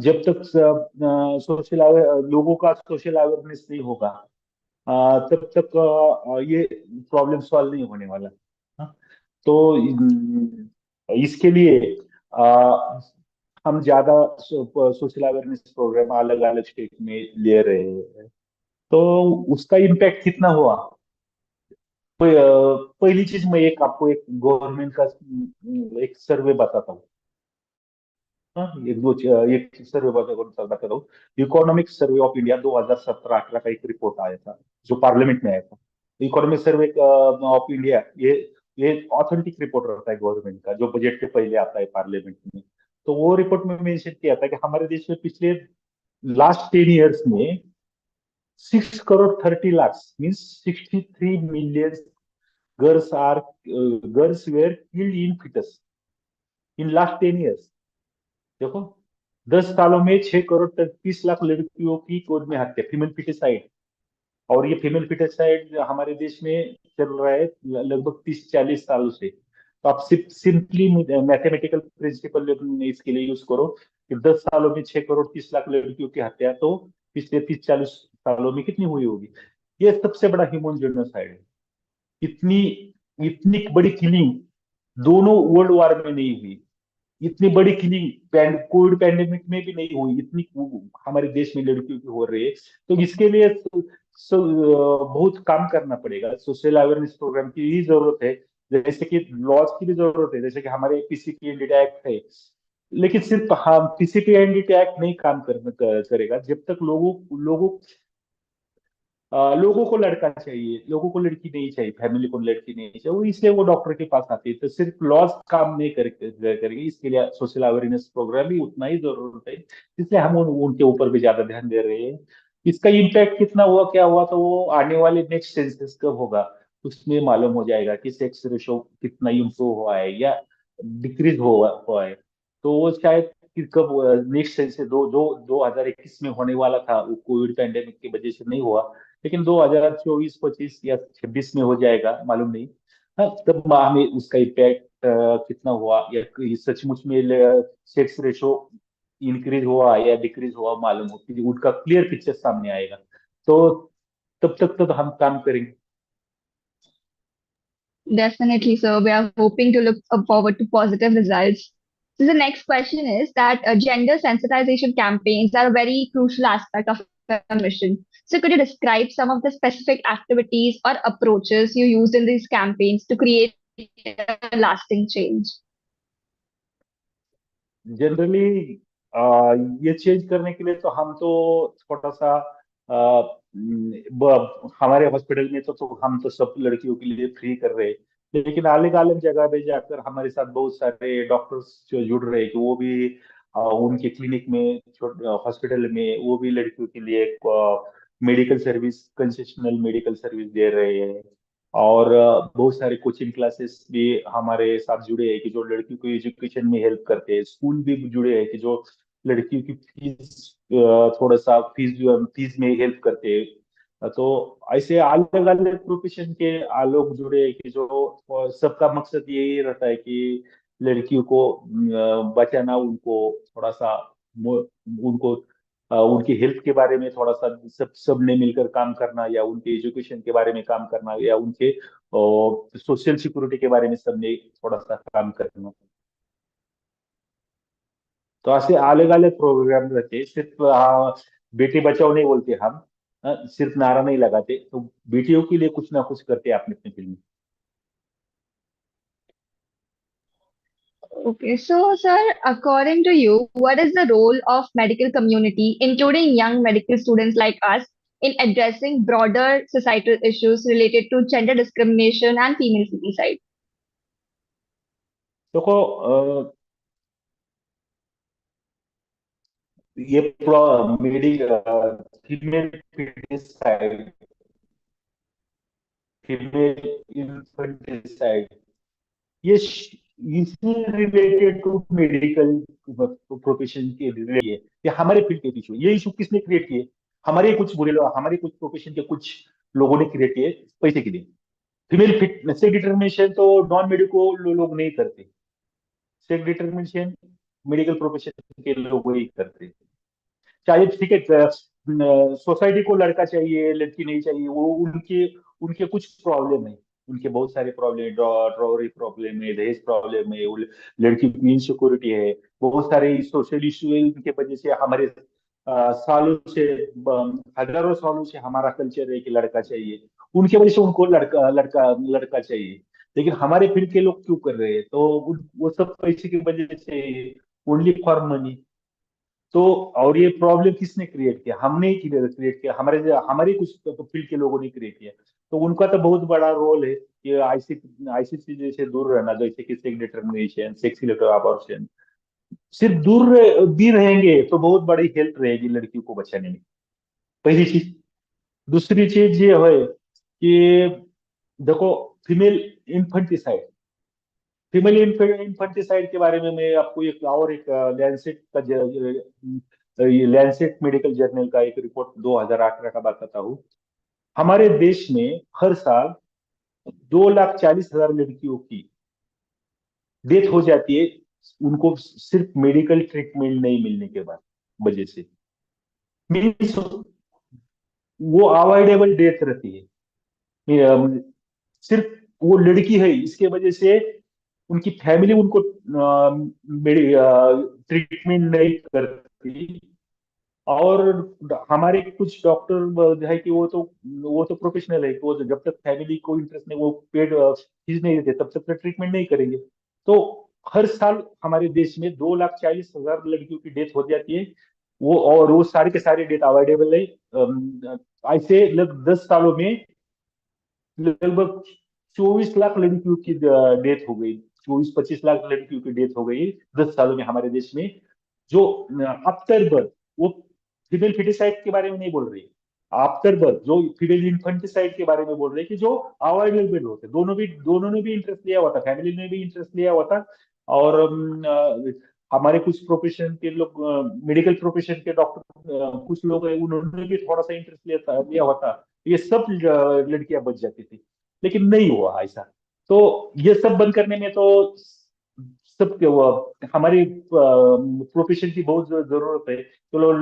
जब तक सोशल लोगों का सोशल अवेयरनेस नहीं होगा तब तक ये प्रॉब्लम सॉल्व नहीं होने वाला. हाँ, तो इसके लिए अ, हम ज्यादा सोशल अवेयरनेस प्रोग्राम अलग अलग स्टेट में ले रहे हैं. तो उसका इम्पैक्ट कितना हुआ. पहली चीज मैं एक आपको एक गवर्नमेंट का एक सर्वे बताता हूँ. हाँ, एक सर्वे बताता हूँ. इकोनॉमिक सर्वे ऑफ इंडिया 2017-18 का एक रिपोर्ट आया था जो पार्लियामेंट में आया था. इकोनॉमिक सर्वे ऑफ इंडिया ये ऑथेंटिक रिपोर्ट रहता है गवर्नमेंट का जो बजट के पहले आता है पार्लियामेंट में. तो वो रिपोर्ट में मेंशन किया था कि हमारे देश में पिछले लास्ट 10 years में 6 crore 30 lakhs means 63 million girls are girls were killed in fetus in last 10 years. देखो 10 सालों में 6 करोड़ 30 लाख लड़कियों की गोद में हत्या फीमेल फिटिसाइड. और ये फीमेल फिटिसाइड हमारे देश में चल रहा है लगभग 30-40 सालों से. तो आप सिंपली मैथमेटिकल प्रिंसिपल इसके लिए यूज करो कि 10 सालों में 6 करोड़ 30 लाख लड़कियों की हत्या तो पिछले 30-40 सालों में कितनी हुई होगी। ये सबसे बड़ा ह्यूमन जेनोसाइड है। इतनी इतनी बड़ी किलिंग दोनों वर्ल्ड वॉर में नहीं हुई। इतनी बड़ी किलिंग कोविड पैंडेमिक में भी नहीं हुई, इतनी हमारे देश में लड़कियों की हो रही है। तो इसके लिए बहुत काम करना पड़ेगा। सोशल अवेयरनेस प्रोग्राम की भी जरूरत है, जैसे कि लॉज की भी जरूरत है, जैसे कि हमारे पीसीपी एंड एक्ट है। लेकिन सिर्फ हम पीसीपी एंड एक्ट नहीं काम करेगा जब तक लोगों को लड़का चाहिए, लोगों को लड़की नहीं चाहिए, फैमिली को लड़की नहीं चाहिए, वो इसलिए वो डॉक्टर के पास आते हैं। तो सिर्फ लॉज काम नहीं करेंगे, इसके लिए सोशल अवेयरनेस प्रोग्राम भी उतना ही जरूरत है। इसलिए हम उनके ऊपर भी ज्यादा ध्यान दे रहे हैं। इसका इम्पैक्ट कितना हुआ क्या हुआ, तो वो आने वाले नेक्स्ट सेंसस कब होगा उसमें मालूम हो जाएगा कि सेक्स रेशो कितना इम्प्रूव हुआ है या डिक्रीज हुआ है। तो वो शायद कि कब नेक्स्ट सेंसस दो दो 2021 में होने वाला था, वो कोविड पैंडेमिक की वजह से नहीं हुआ। लेकिन 2024, 25 या 26 में हो जाएगा, मालूम नहीं। हाँ, तब हमें उसका इम्पैक्ट कितना हुआ या सचमुच में सेक्स रेशो इंक्रीज हुआ या डिक्रीज हुआ मालूम हो, कि उनका क्लियर पिक्चर सामने आएगा। तो तब तक तो हम काम करेंगे।
Definitely, sir. We are hoping to look forward to positive results. So the next question is that gender sensitization campaigns are a very crucial aspect of the mission. So could you describe some of the specific activities or approaches you used in these campaigns to create a lasting change?
Generally ये change करने के लिए तो हम तो थोड़ा सा हमारे हॉस्पिटल में तो हम तो सब लड़कियों के लिए फ्री कर रहे हैं। लेकिन अलग अलग जगह पे जाकर हमारे साथ बहुत सारे डॉक्टर्स जो जुड़ रहे हैं, कि वो भी उनके क्लिनिक में, हॉस्पिटल में वो भी लड़कियों के लिए medical service, concessional medical service दे रहे हैं। और बहुत सारे कोचिंग क्लासेस भी हमारे साथ जुड़े हैं, कि जो लड़कियों को एजुकेशन में हेल्प करते हैं। स्कूल भी जुड़े हैं, कि जो लड़कियों की फीस, थोड़ा सा फीस में हेल्प करते हैं। तो ऐसे अलग अलग प्रोफेशन के लोग जुड़े हैं, कि जो सबका मकसद यही रहता है कि लड़कियों को बचाना, उनको थोड़ा सा उनको उनकी हेल्थ के बारे में थोड़ा सा सबने मिलकर काम करना, या उनके एजुकेशन के बारे में काम करना, या उनके सोशल सिक्योरिटी के बारे में सबने थोड़ा सा काम करना। तो ऐसे अलग अलग प्रोग्राम रहते हैं। सिर्फ बेटी बचाओ नहीं बोलते हम, सिर्फ नारा नहीं लगाते। तो बेटियों के लिए कुछ ना कुछ करते हैं अपने अपने फिल्म में।
Okay, so sir, according to you, what is the role of medical community, including young medical students like us, in addressing broader societal issues related to gender discrimination and female suicide?
देखो, ये female female infanticide, ये इसी related to medical profession के related है। ये हमारे field के issue, ये इशू किसने क्रिएट किए? हमारे कुछ बुरे लोग, हमारे कुछ प्रोफेशन के कुछ लोगों ने क्रिएट किए पैसे के लिए। फीमेल फिटनेस सेक्स डिटर्मिनेशन तो नॉन मेडिकल लोग नहीं करते। सेक्स डिटर्मिनेशन मेडिकल प्रोफेशन के लोग वही करते। चाहे ठीक है, सोसाइटी को लड़का चाहिए लड़की नहीं चाहिए, वो उनके उनके कुछ प्रॉब्लम है। उनके बहुत सारे प्रॉब्लम है, ड्रॉरी प्रॉब्लम है, दहेज प्रॉब्लम है, लड़की की इनसिक्योरिटी है। बहुत सारे सोशल इशू है, उनके वजह से हमारे सालों से, हजारों सालों से हमारा कल्चर है कि लड़का चाहिए। उनके वजह से उनको लड़का लड़का लड़का चाहिए। लेकिन हमारे फील्ड के लोग क्यों कर रहे हैं? तो वो सब पैसे की वजह से, ओनली फॉर मनी। तो और ये प्रॉब्लम किसने क्रिएट किया? हमने ही क्रिएट किया, हमारे कुछ फील्ड के लोगों ने क्रिएट किया। तो उनका तो बहुत बड़ा रोल है कि आईसी चीजें से दूर रहना, जैसे कि sex determination, sex related abortion. सिर्फ भी रहेंगे तो बहुत बड़ी हेल्प रहेगी लड़कियों को बचाने में, पहली चीज। दूसरी चीज ये है कि देखो, फीमेल इन्फेंटिसाइड फीमेल इन्फेंटिसाइड के बारे में मैं आपको एक लैंसेट का ये लैंसेट मेडिकल जर्नल का एक रिपोर्ट 2018 का बताता हूँ। हमारे देश में हर साल 2,40,000 लड़कियों की डेथ हो जाती है, उनको सिर्फ मेडिकल ट्रीटमेंट नहीं मिलने के बाद वजह से। मीन्स वो अवॉइडेबल डेथ रहती है। सिर्फ वो लड़की है इसके वजह से उनकी फैमिली उनको ट्रीटमेंट नहीं करती। और हमारे कुछ डॉक्टर है कि वो तो प्रोफेशनल है कि वो तो जब तक फैमिली को इंटरेस्ट नहीं, वो पेड फीस नहीं देते तब तक ट्रीटमेंट नहीं करेंगे। तो हर साल हमारे देश में 2,40,000 लड़कियों की डेथ हो जाती है। वो सारे के सारे डेथ अवॉइडेबल है। ऐसे लगभग 10 सालों में लगभग 24 लाख लड़कियों की डेथ हो गई। 24-25 लाख लड़कियों की डेथ हो गई 10 सालों में हमारे देश में। जो आफ्टर बर्थ, वो फीमेल फिटिसाइड के बारे में नहीं बोल रही, आफ्टर बर्थ जो फीमेल इन्फेंटिसाइड के बारे में बोल रहे हैं कि जो अवॉइडेबल होते, दोनों ने भी इंटरेस्ट लिया हुआ था, फैमिली ने भी इंटरेस्ट लिया हुआ था। और हमारे कुछ प्रोफेशन के लोग, मेडिकल प्रोफेशन के डॉक्टर कुछ लोग हैं, उन्होंने भी थोड़ा सा इंटरेस्ट लिया हुआ था, ये सब लड़कियां बच जाती थी। लेकिन नहीं हुआ ऐसा। तो ये सब बंद करने में तो सब हमारी प्रोफेशन की बहुत जरूरत है। चलो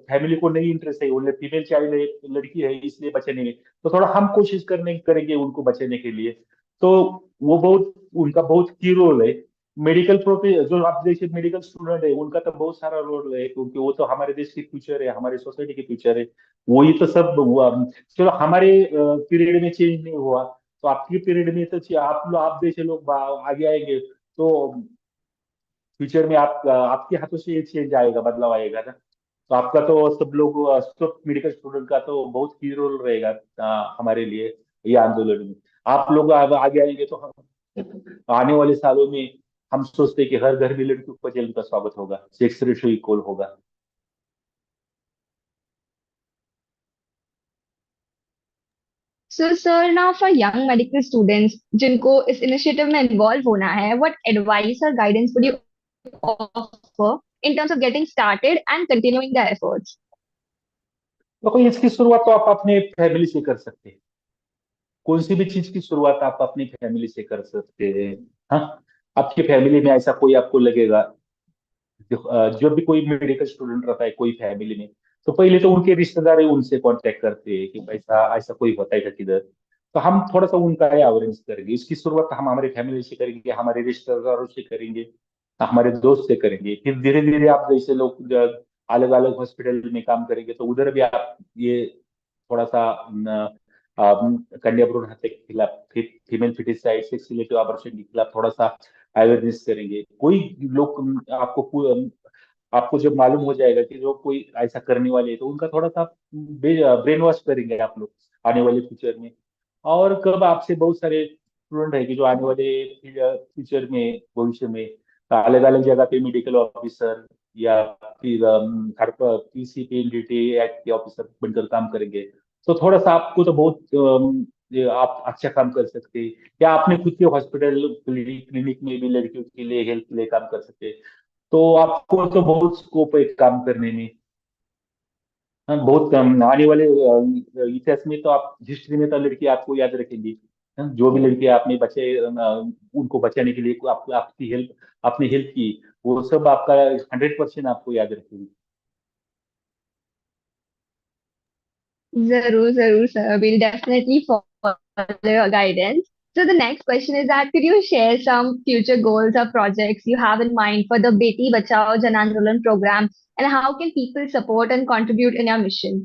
फैमिली को नहीं इंटरेस्ट है, उन्हें फीमेल चाइल्ड है, लड़की है इसलिए बचाने में, तो थोड़ा हम कोशिश करेंगे उनको बचाने के लिए। तो वो बहुत, उनका बहुत की रोल है। मेडिकल प्रोफे जो आप जैसे मेडिकल स्टूडेंट है उनका तो बहुत सारा रोल है, क्योंकि वो तो हमारे देश की फ्यूचर है, हमारे सोसाइटी की फ्यूचर है। वही तो सब हुआ। चलो हमारे पीरियड में चेंज नहीं हुआ, तो आपके पीरियड में तो आप जैसे लोग आगे आएंगे, तो फ्यूचर में आपके हाथों से ये चेंज आएगा, बदलाव आएगा ना। तो आपका तो सब लोग, सब मेडिकल स्टूडेंट का तो बहुत की रोल रहेगा हमारे लिए ये आंदोलन में। आप लोग अब आगे आएंगे तो आने वाले सालों में हम सोचते हैं कि हर घर में लड़कियों को जन्म का स्वागत होगा, सेक्स रेशियो इक्वल होगा।
So, sir, now for young medical students जिनको इस initiative में involve होना है, what advice or guidance would you offer in terms of getting started and continuing the efforts?
तो इसकी शुरुआत तो आप अपने फैमिली से कर सकते हैं। कौन सी भी चीज की शुरुआत आप अपनी फैमिली से कर सकते हैं। हाँ, आपकी फैमिली में ऐसा कोई आपको लगेगा, जो भी कोई मेडिकल स्टूडेंट रहता है कोई फैमिली में, तो पहले तो उनके रिश्तेदार है उनसे कांटेक्ट करते हैं कि ऐसा ऐसा कोई होता है क्या किधर। तो हम थोड़ा सा उनका अवेयरनेस करेंगे। इसकी शुरुआत हम हमारे फैमिली से करेंगे, हमारे रिश्तेदारों से करेंगे, हमारे दोस्त से करेंगे। फिर धीरे धीरे आप जैसे लोग अलग अलग हॉस्पिटल में काम करेंगे तो उधर भी आप ये थोड़ा सा कन्या भ्रूण हत्या के खिलाफ, female foeticide, sex relative abortion के खिलाफ थोड़ा सा अवेयरनेस करेंगे। कोई लोग आपको जब मालूम हो जाएगा कि जो कोई ऐसा करने वाले है तो उनका थोड़ा सा ब्रेन वॉश करेंगे आप लोग आने वाले फ्यूचर में। और कब आपसे बहुत सारे स्टूडेंट है कि जो आने वाले फ्यूचर में, भविष्य में अलग अलग जगह पे मेडिकल ऑफिसर या फिर पीसीपीएनडीटी एक्ट के ऑफिसर बनकर काम करेंगे। तो थोड़ा सा आपको तो बहुत ये आप अच्छा काम कर सकते हैं, या आपने खुद के हॉस्पिटल क्लिनिक में भी लड़कियों के लिए हेल्थ के लिए काम कर सकते हैं। तो आपको तो बहुत स्कोप है काम करने में। हाँ, बहुत कम आने वाले इतिहास में तो आप हिस्ट्री में तो लड़की आपको याद रखेंगी। हाँ, जो भी लड़की आपने बचे उनको बचाने के लिए आपकी हेल्प, आपने हेल्प की, वो सब आपका 100% आपको याद रखेगी।
Zarur, Zarur, sir. We'll definitely follow your guidance. So the next question is that could you share some future goals or projects you have in mind for the Beti Bachao Jan Andolan program, and how can people support and contribute in your mission?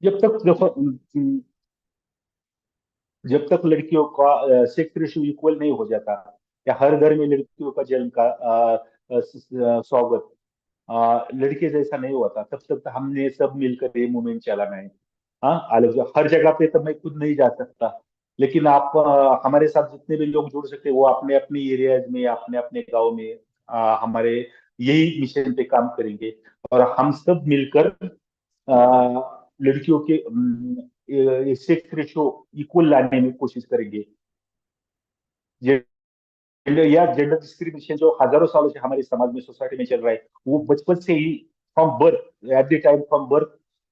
जब तक देखो, जब तक लड़कियों का sex ratio equal नहीं हो जाता, या हर घर में लड़कियों का जन्म का स्वागत लड़के जैसा नहीं हुआ था, तब तक हमने सब मिलकर ये मूवमेंट चलाना है। हाँ, अलग हर जगह पे तो मैं खुद नहीं जा सकता, लेकिन आप हमारे साथ जितने भी लोग जुड़ सकते हैं वो अपने अपने एरियाज में, अपने अपने गांव में हमारे यही मिशन पे काम करेंगे। और हम सब मिलकर लड़कियों के सेक्स रेशियो इक्वल लाने में कोशिश करेंगे। जेंडर डिस्क्रिमिनेशन जो हजारों सालों से हमारे समाज में, सोसाइटी में चल रहा है, वो बचपन से ही from birth, at the time from birth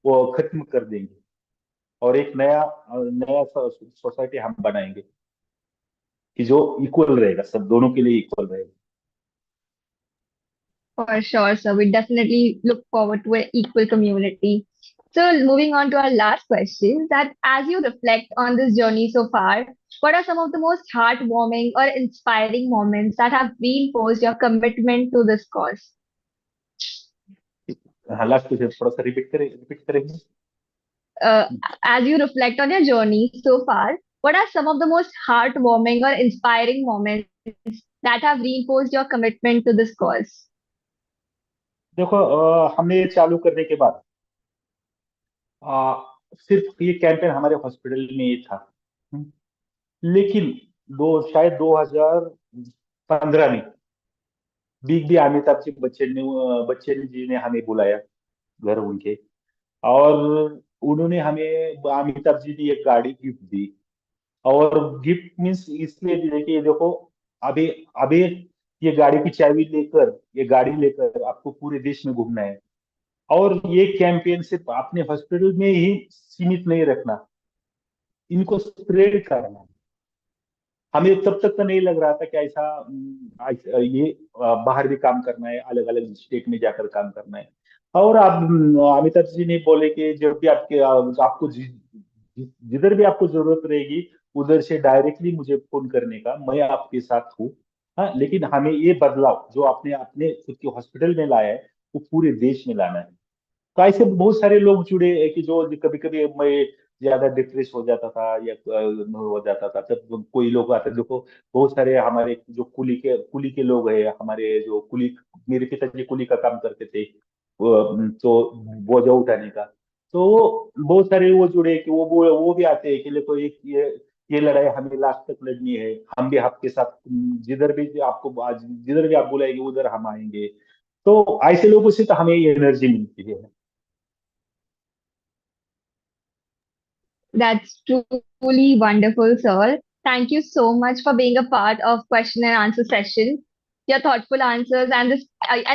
वो खत्म कर देंगे। और एक नया नया सोसाइटी हम बनाएंगे कि जो इक्वल रहेगा, सब दोनों के लिए इक्वल रहेगा।
For sure, sir. We definitely look forward to an equal community. So, moving on to our last question, that as you reflect on this journey so far, what are some of the most heartwarming or inspiring moments that have reinforced your commitment to this cause?
हाँ, last question थोड़ा सा repeat करेंगे.
Uh, as you reflect on your journey so far, what are some of the most heartwarming or inspiring moments that have reinforced your commitment to this cause?
देखो, हमने ये चालू करने के बाद सिर्फ ये कैंपेन हमारे हॉस्पिटल में ही था. हम्म, लेकिन शायद 2015 में बिग बी अमिताभ जी बच्चन जी ने हमें बुलाया घर उनके, और उन्होंने हमें, अमिताभ जी ने एक गाड़ी गिफ्ट दी. और गिफ्ट मीन्स इसलिए दी है कि ये देखो, अभी अभी ये गाड़ी की चाबी लेकर, ये गाड़ी लेकर आपको पूरे देश में घूमना है. और ये कैंपेन सिर्फ अपने हॉस्पिटल में ही सीमित नहीं रखना, इनको स्प्रेड करना. हमें तब तक तो नहीं लग रहा था कि ऐसा ये बाहर भी काम करना है, अलग अलग स्टेट में जाकर काम करना है. और आप, अमिताभ जी ने बोले कि जब भी आपको जिधर भी आपको जरूरत रहेगी, उधर से डायरेक्टली मुझे फोन करने का, मैं आपके साथ हूँ. हाँ, लेकिन हमें ये बदलाव जो आपने अपने खुद के हॉस्पिटल में लाया है, वो पूरे देश में लाना है. तो ऐसे बहुत सारे लोग जुड़े हैं कि जो कभी कभी मैं ज्यादा डिप्रेस हो जाता था या हो जाता था, तब कोई लोग आते. देखो, बहुत सारे हमारे जो कुली के लोग हैं, हमारे जो कुली, मेरे पिताजी कुली का काम करते थे, तो बोझा उठाने का. तो बहुत सारे वो जुड़े कि वो भी आते हैं कि देखो, ये लड़ाई हमें लास्ट तक लड़नी है, हम भी आपके साथ, जिधर भी आप बुलाएंगे उधर हम आएंगे. तो ऐसे लोगों से तो हमें ये एनर्जी मिलती है.
That's truly wonderful, sir. Thank you so much for being a part of question and answer session. Your thoughtful answers and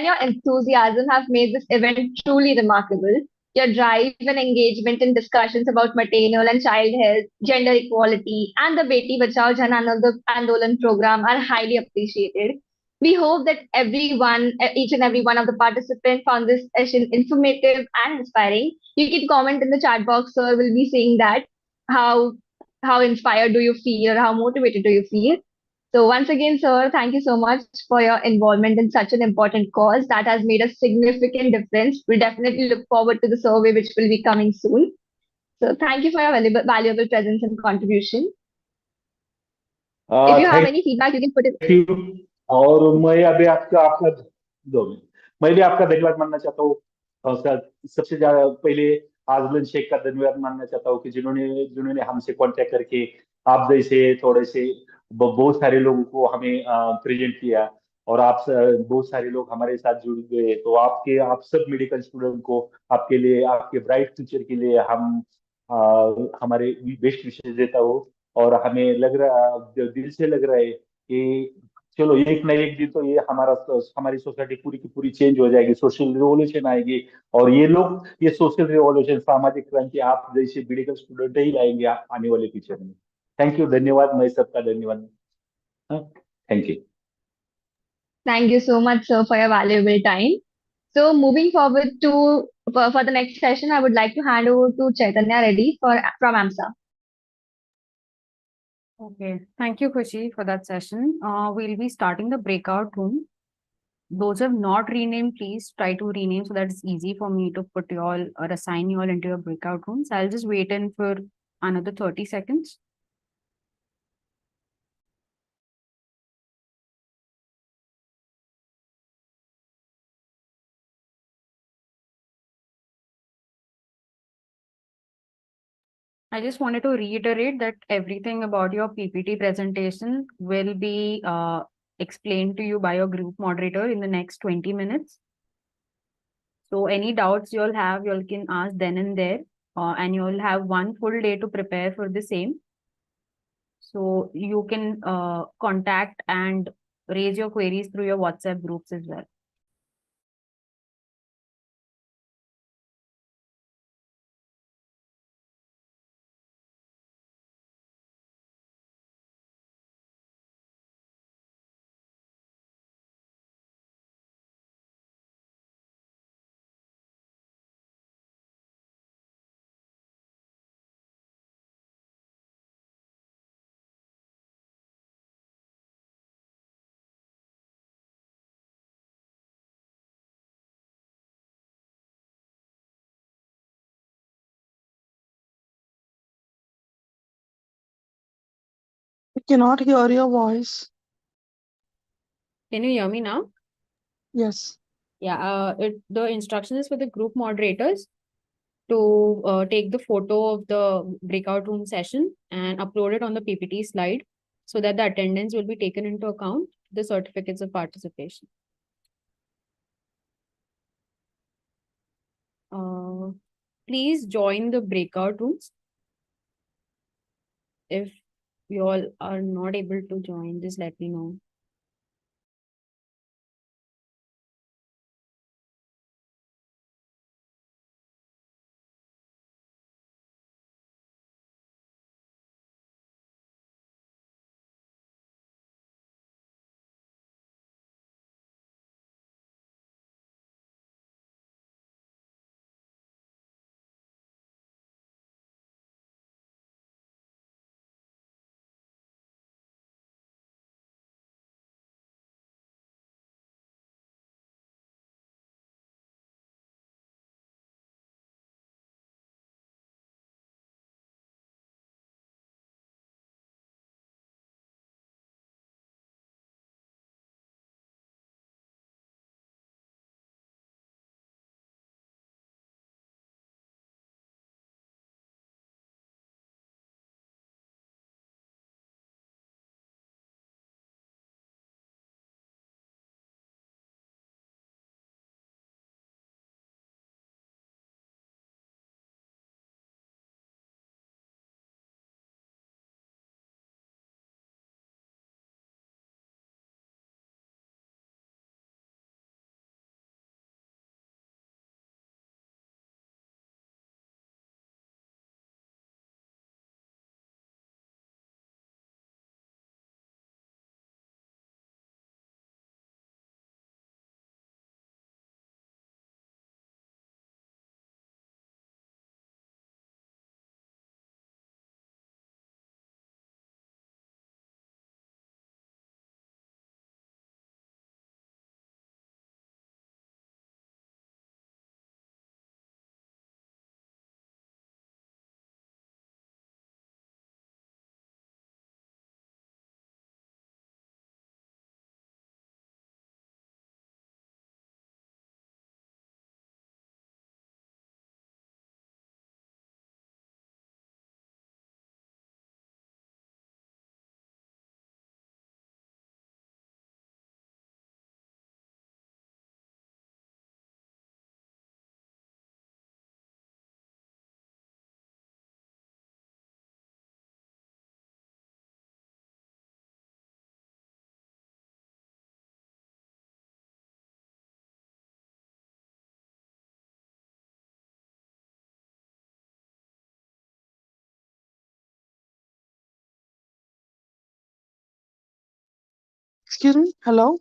your enthusiasm have made this event truly remarkable. Your drive and engagement in discussions about maternal and child health, gender equality, and the Beti Bachao Jan Andolan program are highly appreciated. We hope that each and every one of the participants found this session informative and inspiring. You can comment in the chat box, sir. We'll be seeing that how how inspired do you feel or how motivated do you feel. So once again, sir, thank you so much for your involvement in such an important cause that has made a significant difference. We'll definitely look forward to the survey which will be coming soon. So thank you for your valuable presence and contribution. If you have
thank
any feedback, you can put it.
You. और मैं अभी आपका आपका दो minute, मैं भी आपका धन्यवाद मानना चाहता हूँ. और सबसे ज्यादा पहले आजलन शेख का धन्यवाद मानना चाहता हूँ कि जिन्होंने जिन्होंने हमसे कांटेक्ट करके आप जैसे थोड़े से बहुत सारे लोगों को हमें प्रेजेंट किया. और बहुत सारे लोग हमारे साथ जुड़ गए. तो आप सब मेडिकल स्टूडेंट को, आपके लिए, आपके ब्राइट फ्यूचर के लिए हम हमारे बेस्ट विशेष देता हूँ. और हमें लग रहा, दिल से लग रहा है कि चलो एक ना एक दिन तो ये हमारी सोसाइटी पूरी की पूरी चेंज हो जाएगी, सोशल रिवॉल्यूशन आएगी. और ये सोशल रिवॉल्यूशन, सामाजिक क्रांति आप जैसे मेडिकल स्टूडेंट ही लाएंगे आने वाले फ्यूचर में. थैंक यू, धन्यवाद, मैं सबका धन्यवाद. Thank you.
Thank you so much, sir, for your valuable time. So moving forward for the next session, I would like to hand over to Chaitanya Reddy from AMSA.
Okay, thank you, Khushi, for that session. We'll be starting the breakout room. Those who have not renamed, please try to rename so that it's easy for me to put you all or assign you all into your breakout rooms. I'll just wait in for another 30 seconds. I just wanted to reiterate that everything about your PPT presentation will be explained to you by your group moderator in the next 20 minutes. So any doubts you'll have, you all can ask then and there, and you'll have one full day to prepare for the same. So you can contact and raise your queries through your WhatsApp groups as well.
Cannot hear your voice.
Can you hear me now?
Yes.
Yeah, the instruction is for the group moderators to take the photo of the breakout room session and upload it on the PPT slide so that the attendance will be taken into account, the certificates of participation. Please join the breakout rooms. If you all are not able to join, just let me know.
Excuse me. Hello.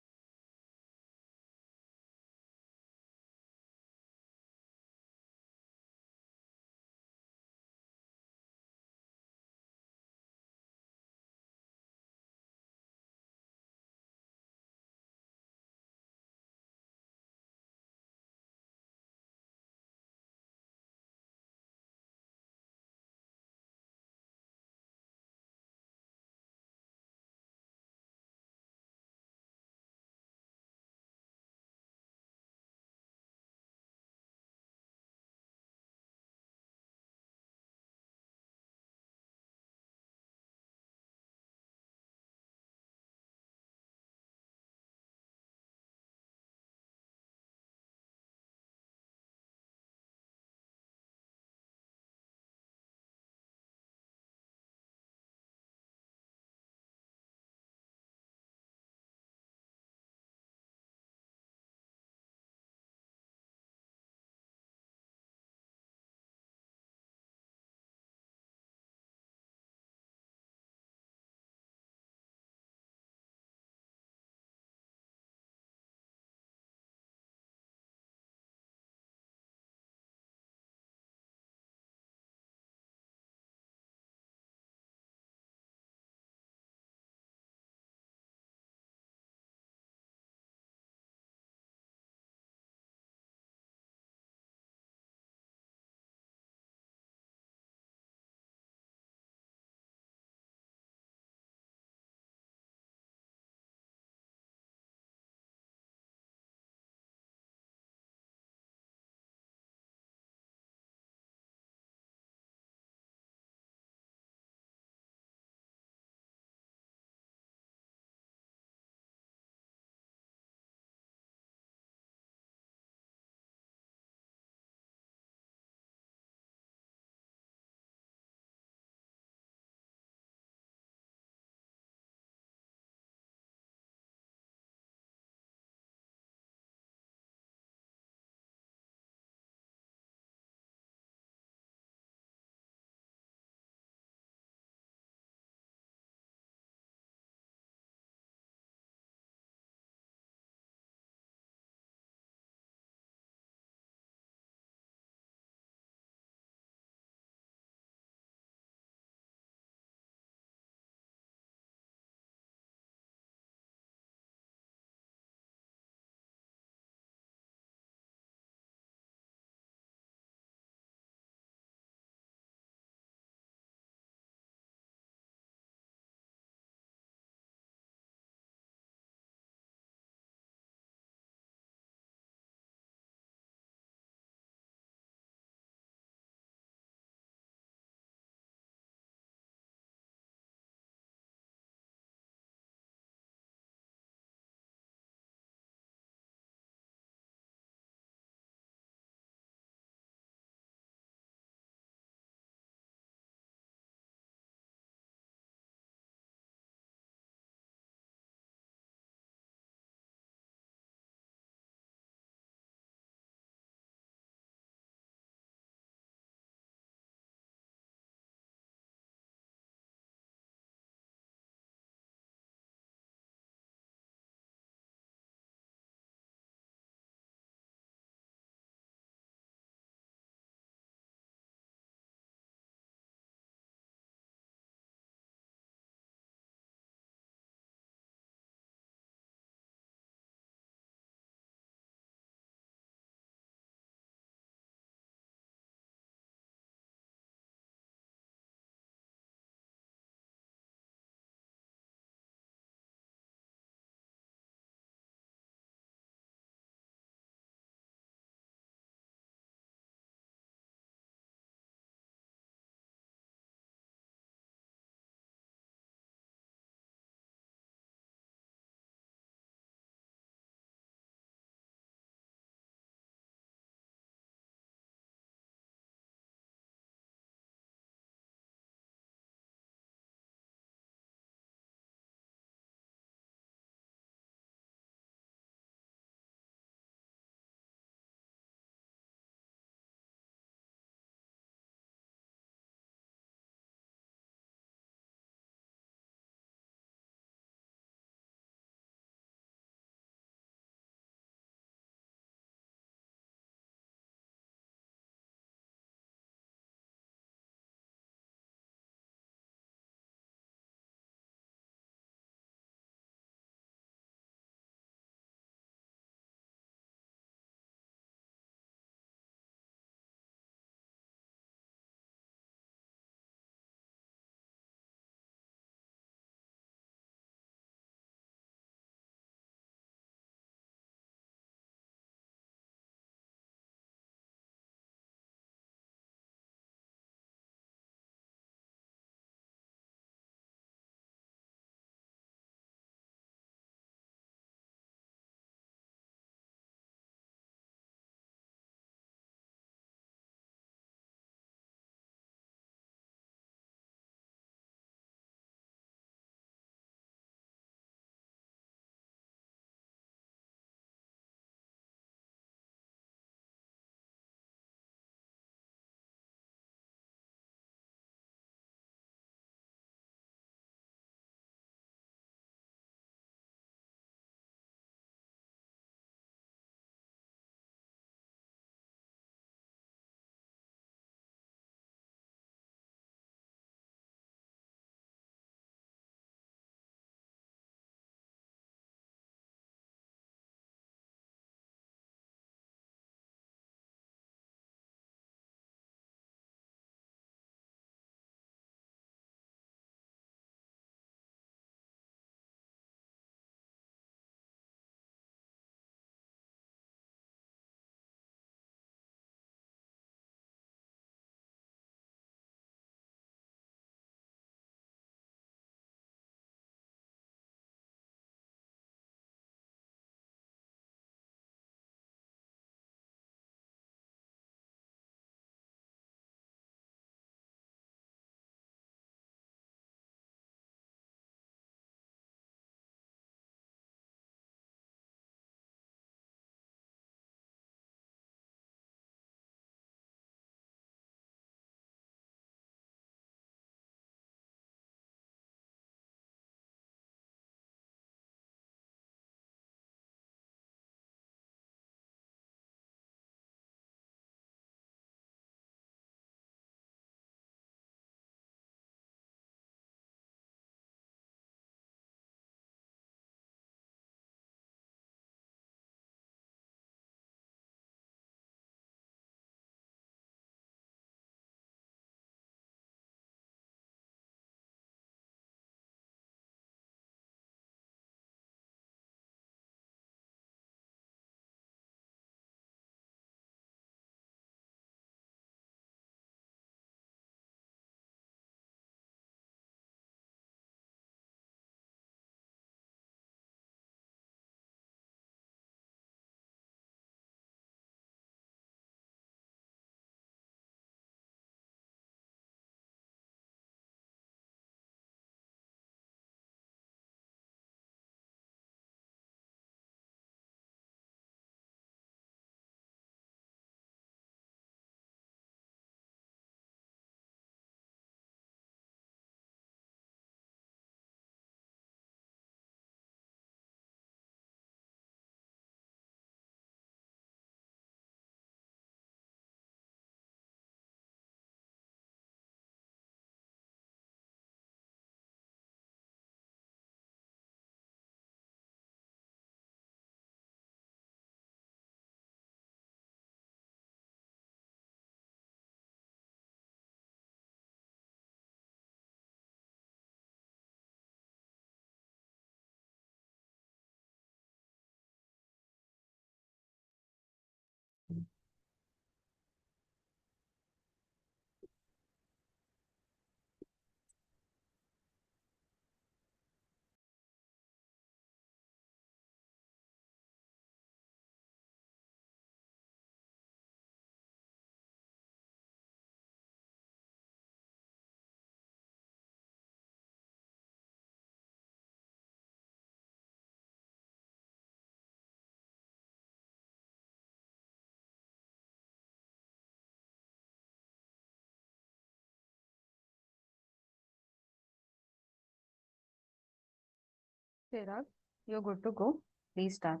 Chirag, you're good to go. Please start.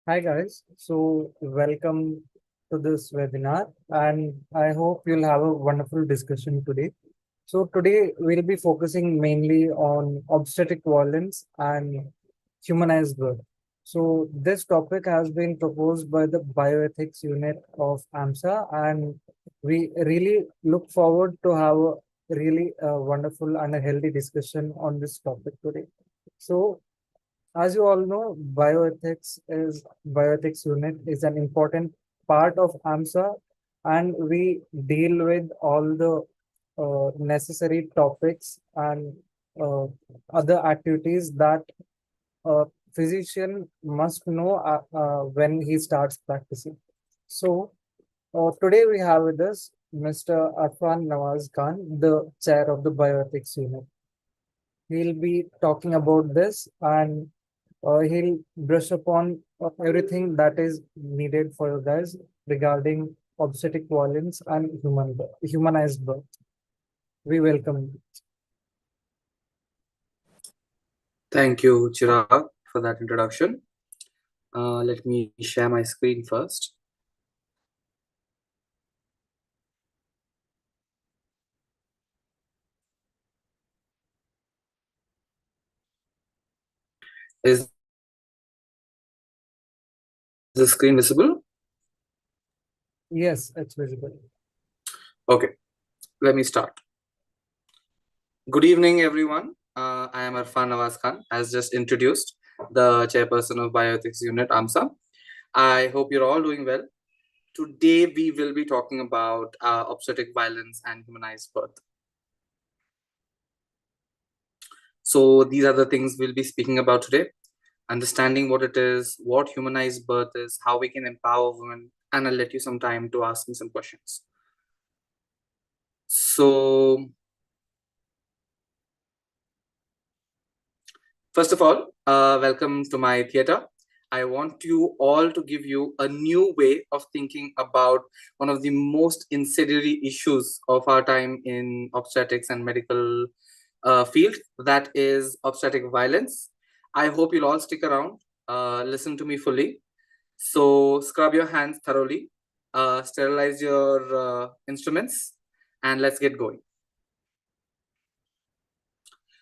Hi guys, so welcome to this webinar and I hope you'll have a wonderful discussion today. So today we'll be focusing mainly on obstetric violence and humanized birth. So this topic has been proposed by the bioethics unit of AMSA and we really look forward to have a really wonderful and a healthy discussion on this topic today. So as you all know, bioethics unit is an important part of AMSA, and we deal with all the necessary topics and uh, other activities that a physician must know when he starts practicing. So today we have with us Mr. Arfan Nawaz Khan, the chair of the bioethics unit. He'll be talking about this and he'll brush upon everything that is needed for you guys regarding obstetric violence and humanized birth. We welcome you.
Thank you, Chirag, for that introduction. Let me share my screen first. Is the screen visible?
Yes, it's visible.
Okay, let me start. Good evening, everyone. I am Arfan Nawaz Khan, as just introduced, the chairperson of Bioethics Unit, AMSA. I hope you're all doing well. Today, we will be talking about obstetric violence and humanized birth. So these are the things we'll be speaking about today. Understanding what it is, what humanized birth is, how we can empower women, and I'll let you some time to ask me some questions. So, first of all, welcome to my theater. I want you all to give you a new way of thinking about one of the most incendiary issues of our time in obstetrics and medical field, that is obstetric violence. I hope you'll all stick around, listen to me fully. So scrub your hands thoroughly, sterilize your instruments, and let's get going.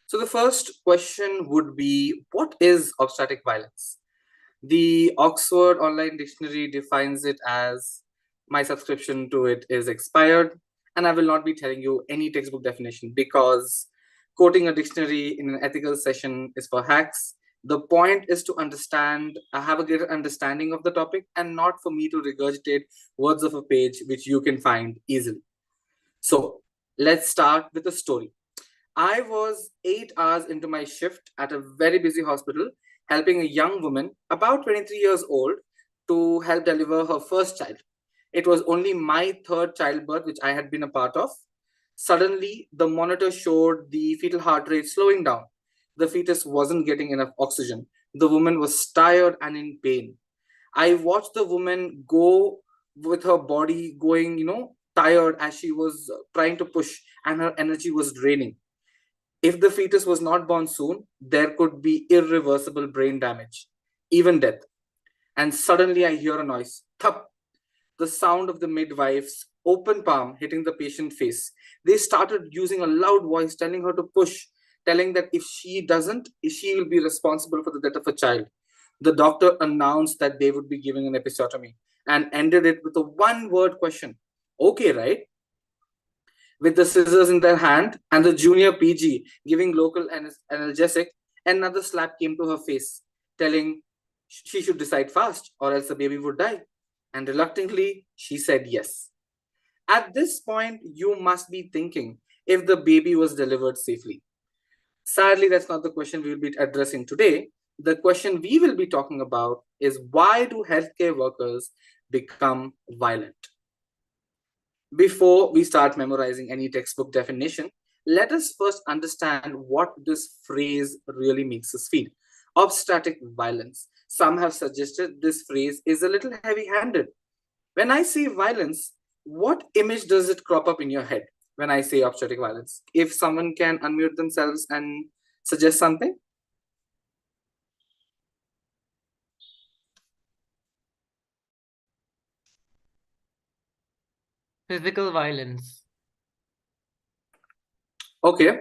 So the first question would be, what is obstetric violence? The Oxford Online Dictionary defines it as, my subscription to it is expired, and I will not be telling you any textbook definition because quoting a dictionary in an ethical session is for hacks. The point is to understand, have a greater understanding of the topic and not for me to regurgitate words of a page which you can find easily. So let's start with a story. I was 8 hours into my shift at a very busy hospital, helping a young woman, about 23 years old, to help deliver her first child. It was only my third childbirth, which I had been a part of. Suddenly, the monitor showed the fetal heart rate slowing down. The fetus wasn't getting enough oxygen. The woman was tired and in pain. I watched the woman go with her body going, tired as she was trying to push, and her energy was draining. If the fetus was not born soon, there could be irreversible brain damage, even death. And suddenly I hear a noise, thup, the sound of the midwife's open palm hitting the patient's face. They started using a loud voice telling her to push, telling that if she doesn't, she will be responsible for the death of a child. The doctor announced that they would be giving an episiotomy and ended it with a one-word question. Okay, right? With the scissors in their hand and the junior PG giving local analgesic, another slap came to her face, telling she should decide fast or else the baby would die. And reluctantly, she said yes. At this point, you must be thinking if the baby was delivered safely. Sadly, that's not the question we will be addressing today. The question we will be talking about is, why do healthcare workers become violent? Before we start memorizing any textbook definition, let us first understand what this phrase really makes us feel. Obstetric violence. Some have suggested this phrase is a little heavy-handed. When I say violence, what image does it crop up in your head when I say obstetric violence? If someone can unmute themselves and suggest something.
Physical violence.
Okay.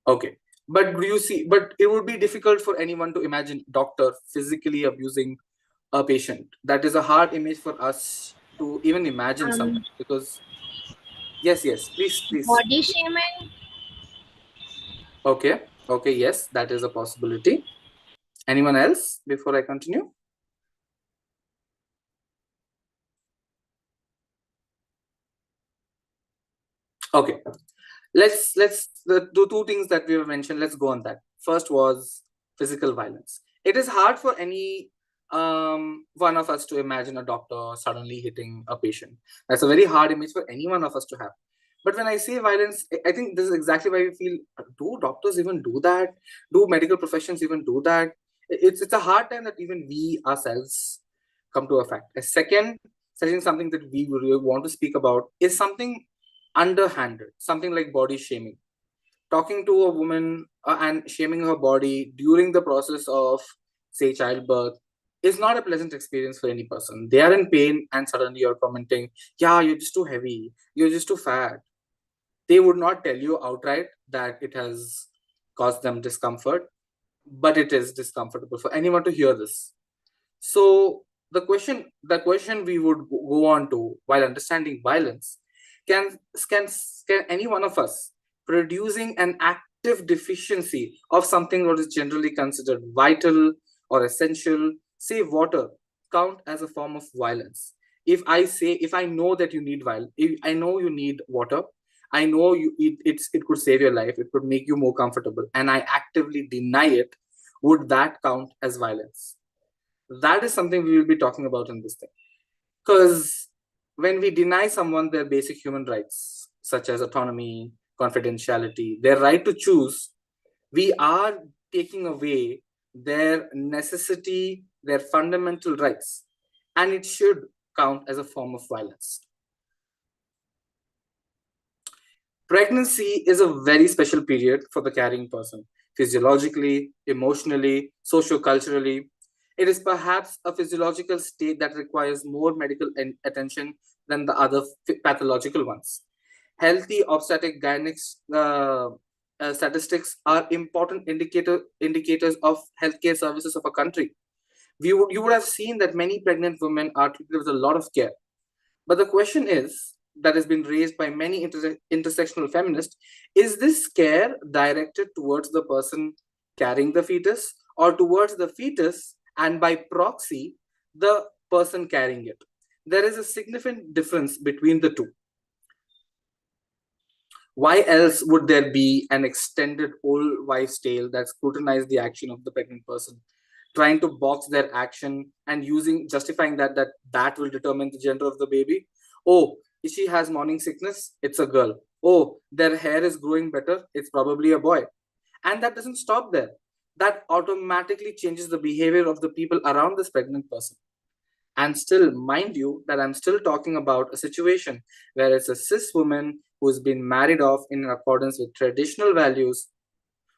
Okay. But do you see, but it would be difficult for anyone to imagine doctor physically abusing a patient. That is a hard image for us to even imagine something, because yes, please.
Body shaming.
Okay. Okay, yes, that is a possibility. Anyone else before I continue? Okay. The two things that we have mentioned, let's go on that. First was physical violence. It is hard for any one of us to imagine a doctor suddenly hitting a patient. That's a very hard image for any one of us to have. But when I say violence, I think this is exactly why we feel, do doctors even do that? Do medical professions even do that? It's a hard time that even we ourselves come to a fact. A second something that we really want to speak about is something underhanded, something like body shaming. Talking to a woman and shaming her body during the process of, say, childbirth is not a pleasant experience for any person. They are in pain and suddenly you're commenting, yeah, you're just too heavy, you're just too fat. They would not tell you outright that it has caused them discomfort, but it is discomfortable for anyone to hear this. So the question we would go on to while understanding violence, can any one of us producing an active deficiency of something what is generally considered vital or essential, say water, count as a form of violence? If I know that you need if I know you need water, I know it could save your life, it could make you more comfortable, and I actively deny it, would that count as violence? That is something we will be talking about in this thing. Because when we deny someone their basic human rights, such as autonomy, confidentiality, their right to choose, we are taking away their necessity, their fundamental rights, and it should count as a form of violence. Pregnancy is a very special period for the carrying person, physiologically, emotionally, socio-culturally. It is perhaps a physiological state that requires more medical attention than the other pathological ones. Healthy obstetric gynecologic statistics are important indicators of healthcare services of a country. You would have seen that many pregnant women are treated with a lot of care. But the question is, that has been raised by many intersectional feminists, is this care directed towards the person carrying the fetus or towards the fetus and by proxy the person carrying it? There is a significant difference between the two. Why else would there be an extended old wives' tale that scrutinized the action of the pregnant person, trying to box their action and justifying that will determine the gender of the baby? Oh, she has morning sickness, it's a girl. Oh, their hair is growing better, it's probably a boy. And that doesn't stop there. That automatically changes the behavior of the people around this pregnant person. And still, mind you, that I'm still talking about a situation where it's a cis woman who's been married off in accordance with traditional values.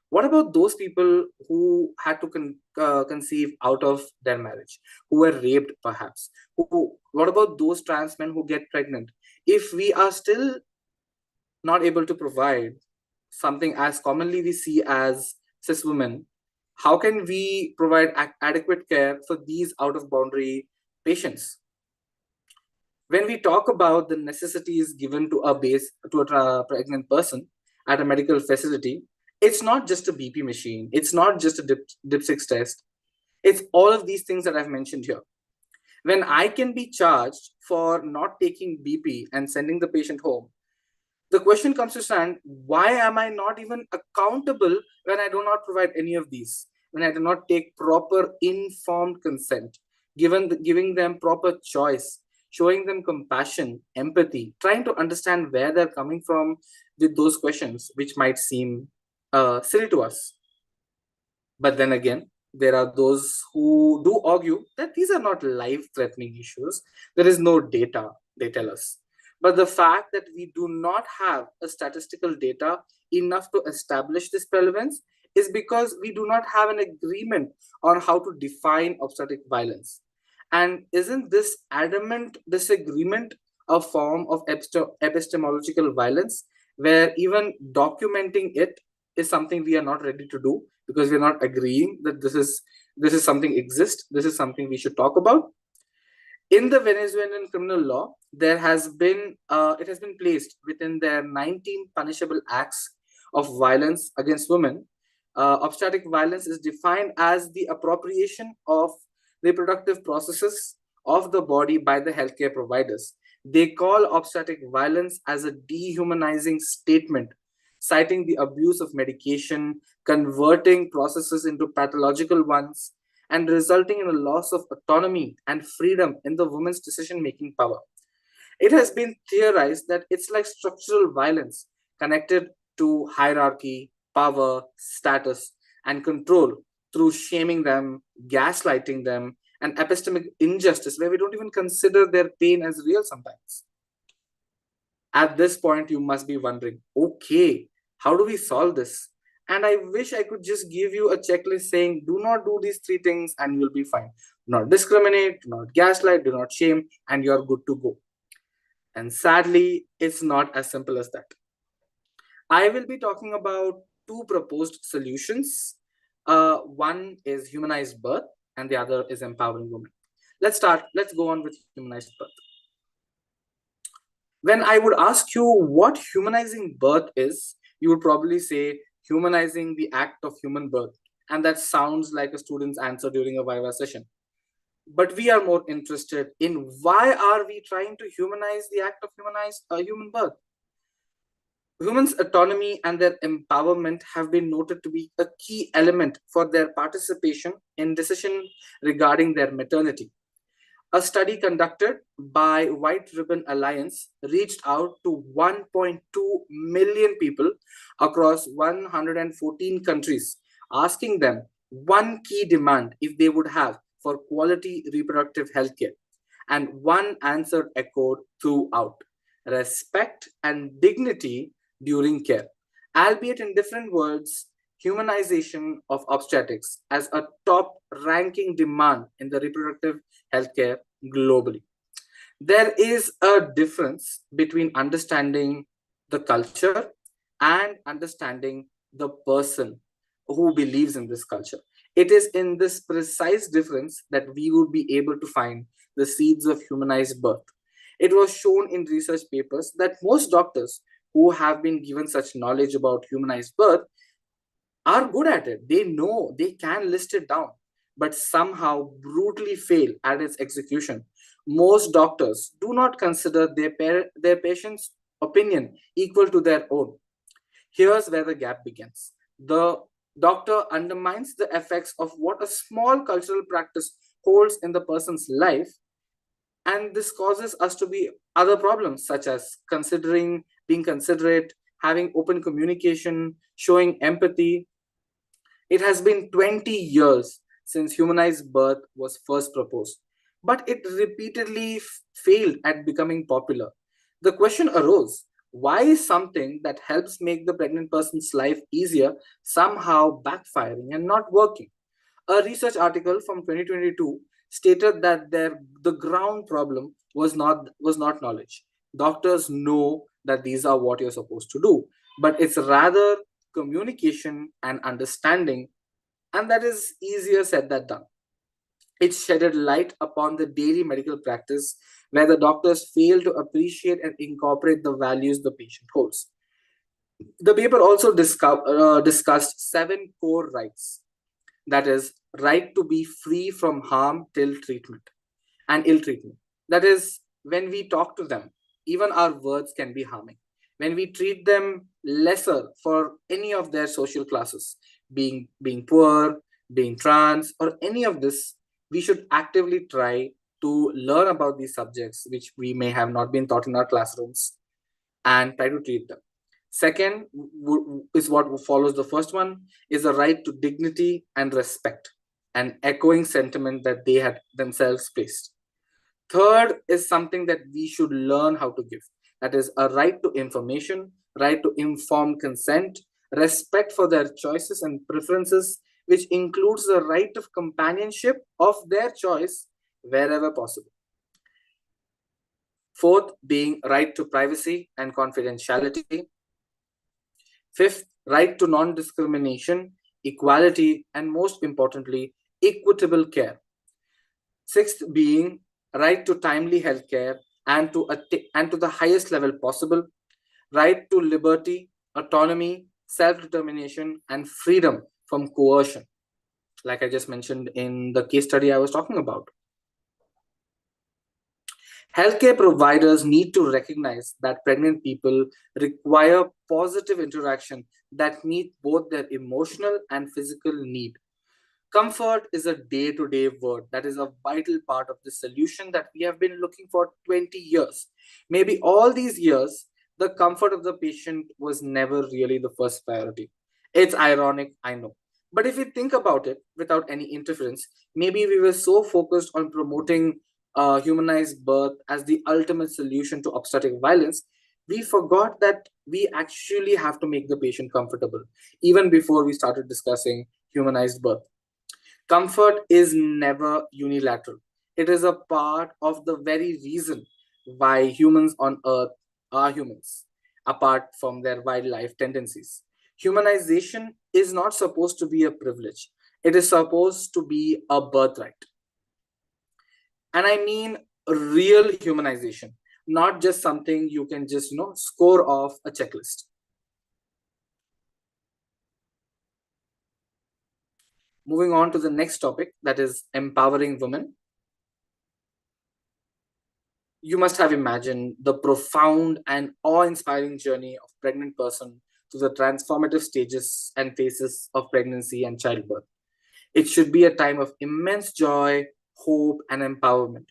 What about those people who had to conceive out of their marriage, who were raped perhaps? What about those trans men who get pregnant? If we are still not able to provide something as commonly we see as cis women, how can we provide adequate care for these out of boundary patients? When we talk about the necessities given to a pregnant person at a medical facility, it's not just a BP machine, it's not just a dipsix test, it's all of these things that I've mentioned here. When I can be charged for not taking BP and sending the patient home, the question comes to stand, why am I not even accountable when I do not provide any of these, when I do not take proper informed consent, giving them proper choice, showing them compassion, empathy, trying to understand where they're coming from with those questions, which might seem silly to us. But then again, there are those who do argue that these are not life-threatening issues. There is no data. they tell us. But the fact that we do not have a statistical data enough to establish this prevalence is because we do not have an agreement on how to define obstetric violence. And isn't this adamant disagreement a form of epistemological violence, where even documenting it is something we are not ready to do because we're not agreeing that this is something exists, this is something we should talk about? In the Venezuelan criminal law, it has been placed within their 19 punishable acts of violence against women. Obstetric violence is defined as the appropriation of reproductive processes of the body by the healthcare providers. They call obstetric violence as a dehumanizing statement, citing the abuse of medication, converting processes into pathological ones, and resulting in a loss of autonomy and freedom in the woman's decision-making power. It has been theorized that it's like structural violence connected to hierarchy, power, status, and control through shaming them, gaslighting them, and epistemic injustice where we don't even consider their pain as real sometimes. At this point, you must be wondering, okay, how do we solve this? And I wish I could just give you a checklist saying, do not do these 3 things and you'll be fine. Do not discriminate, do not gaslight, do not shame, and you're good to go. And sadly, it's not as simple as that. I will be talking about 2 proposed solutions. One is humanized birth and the other is empowering women. Let's go on with humanized birth. When I would ask you what humanizing birth is, you would probably say humanizing the act of human birth. And that sounds like a student's answer during a Viva session. But we are more interested in why are we trying to humanize the act of human birth? Women's autonomy and their empowerment have been noted to be a key element for their participation in decision regarding their maternity. A study conducted by White Ribbon Alliance reached out to 1.2 million people across 114 countries, asking them one key demand if they would have for quality reproductive healthcare. And one answer echoed throughout: respect and dignity during care, albeit in different words. Humanization of obstetrics as a top ranking demand in the reproductive healthcare globally. There is a difference between understanding the culture and understanding the person who believes in this culture. It is in this precise difference that we would be able to find the seeds of humanized birth. It was shown in research papers that most doctors who have been given such knowledge about humanized birth are good at it. They know they can list it down, but somehow brutally fail at its execution. Most doctors do not consider their patient's opinion equal to their own. Here's where the gap begins. The doctor undermines the effects of what a small cultural practice holds in the person's life, and this causes us to be other problems such as being considerate, having open communication, showing empathy. It has been 20 years since humanized birth was first proposed, but it repeatedly failed at becoming popular. The question arose, why is something that helps make the pregnant person's life easier somehow backfiring and not working? A research article from 2022 stated that the ground problem was not knowledge. Doctors know that these are what you're supposed to do, but it's rather communication and understanding, and that is easier said than done. It shedded light upon the daily medical practice where the doctors fail to appreciate and incorporate the values the patient holds. The paper also discussed 7 core rights. That is, right to be free from harm till treatment and ill treatment. That is, when we talk to them, even our words can be harming. When we treat them lesser for any of their social classes, being poor, being trans, or any of this, we should actively try to learn about these subjects, which we may have not been taught in our classrooms, and try to treat them. Second is what follows the first one, is a right to dignity and respect, an echoing sentiment that they had themselves placed. Third is something that we should learn how to give. That is a right to information, right to informed consent, respect for their choices and preferences, which includes the right of companionship of their choice wherever possible. Fourth, being right to privacy and confidentiality. Fifth, right to non-discrimination, equality, and most importantly, equitable care. Sixth, being right to timely healthcare and to the highest level possible, right to liberty, autonomy, self-determination, and freedom from coercion, like I just mentioned in the case study I was talking about. Healthcare providers need to recognize that pregnant people require positive interaction that meet both their emotional and physical need. Comfort is a day-to-day word that is a vital part of the solution that we have been looking for 20 years. Maybe all these years, the comfort of the patient was never really the first priority. It's ironic, I know. But if we think about it without any interference, maybe we were so focused on promoting humanized birth as the ultimate solution to obstetric violence, we forgot that we actually have to make the patient comfortable even before we started discussing humanized birth. Comfort is never unilateral. It is a part of the very reason why humans on Earth are humans, apart from their wildlife tendencies. Humanization is not supposed to be a privilege, it is supposed to be a birthright. And I mean real humanization, not just something you can just, score off a checklist. Moving on to the next topic, that is empowering women. You must have imagined the profound and awe-inspiring journey of a pregnant person through the transformative stages and phases of pregnancy and childbirth. It should be a time of immense joy, hope, and empowerment.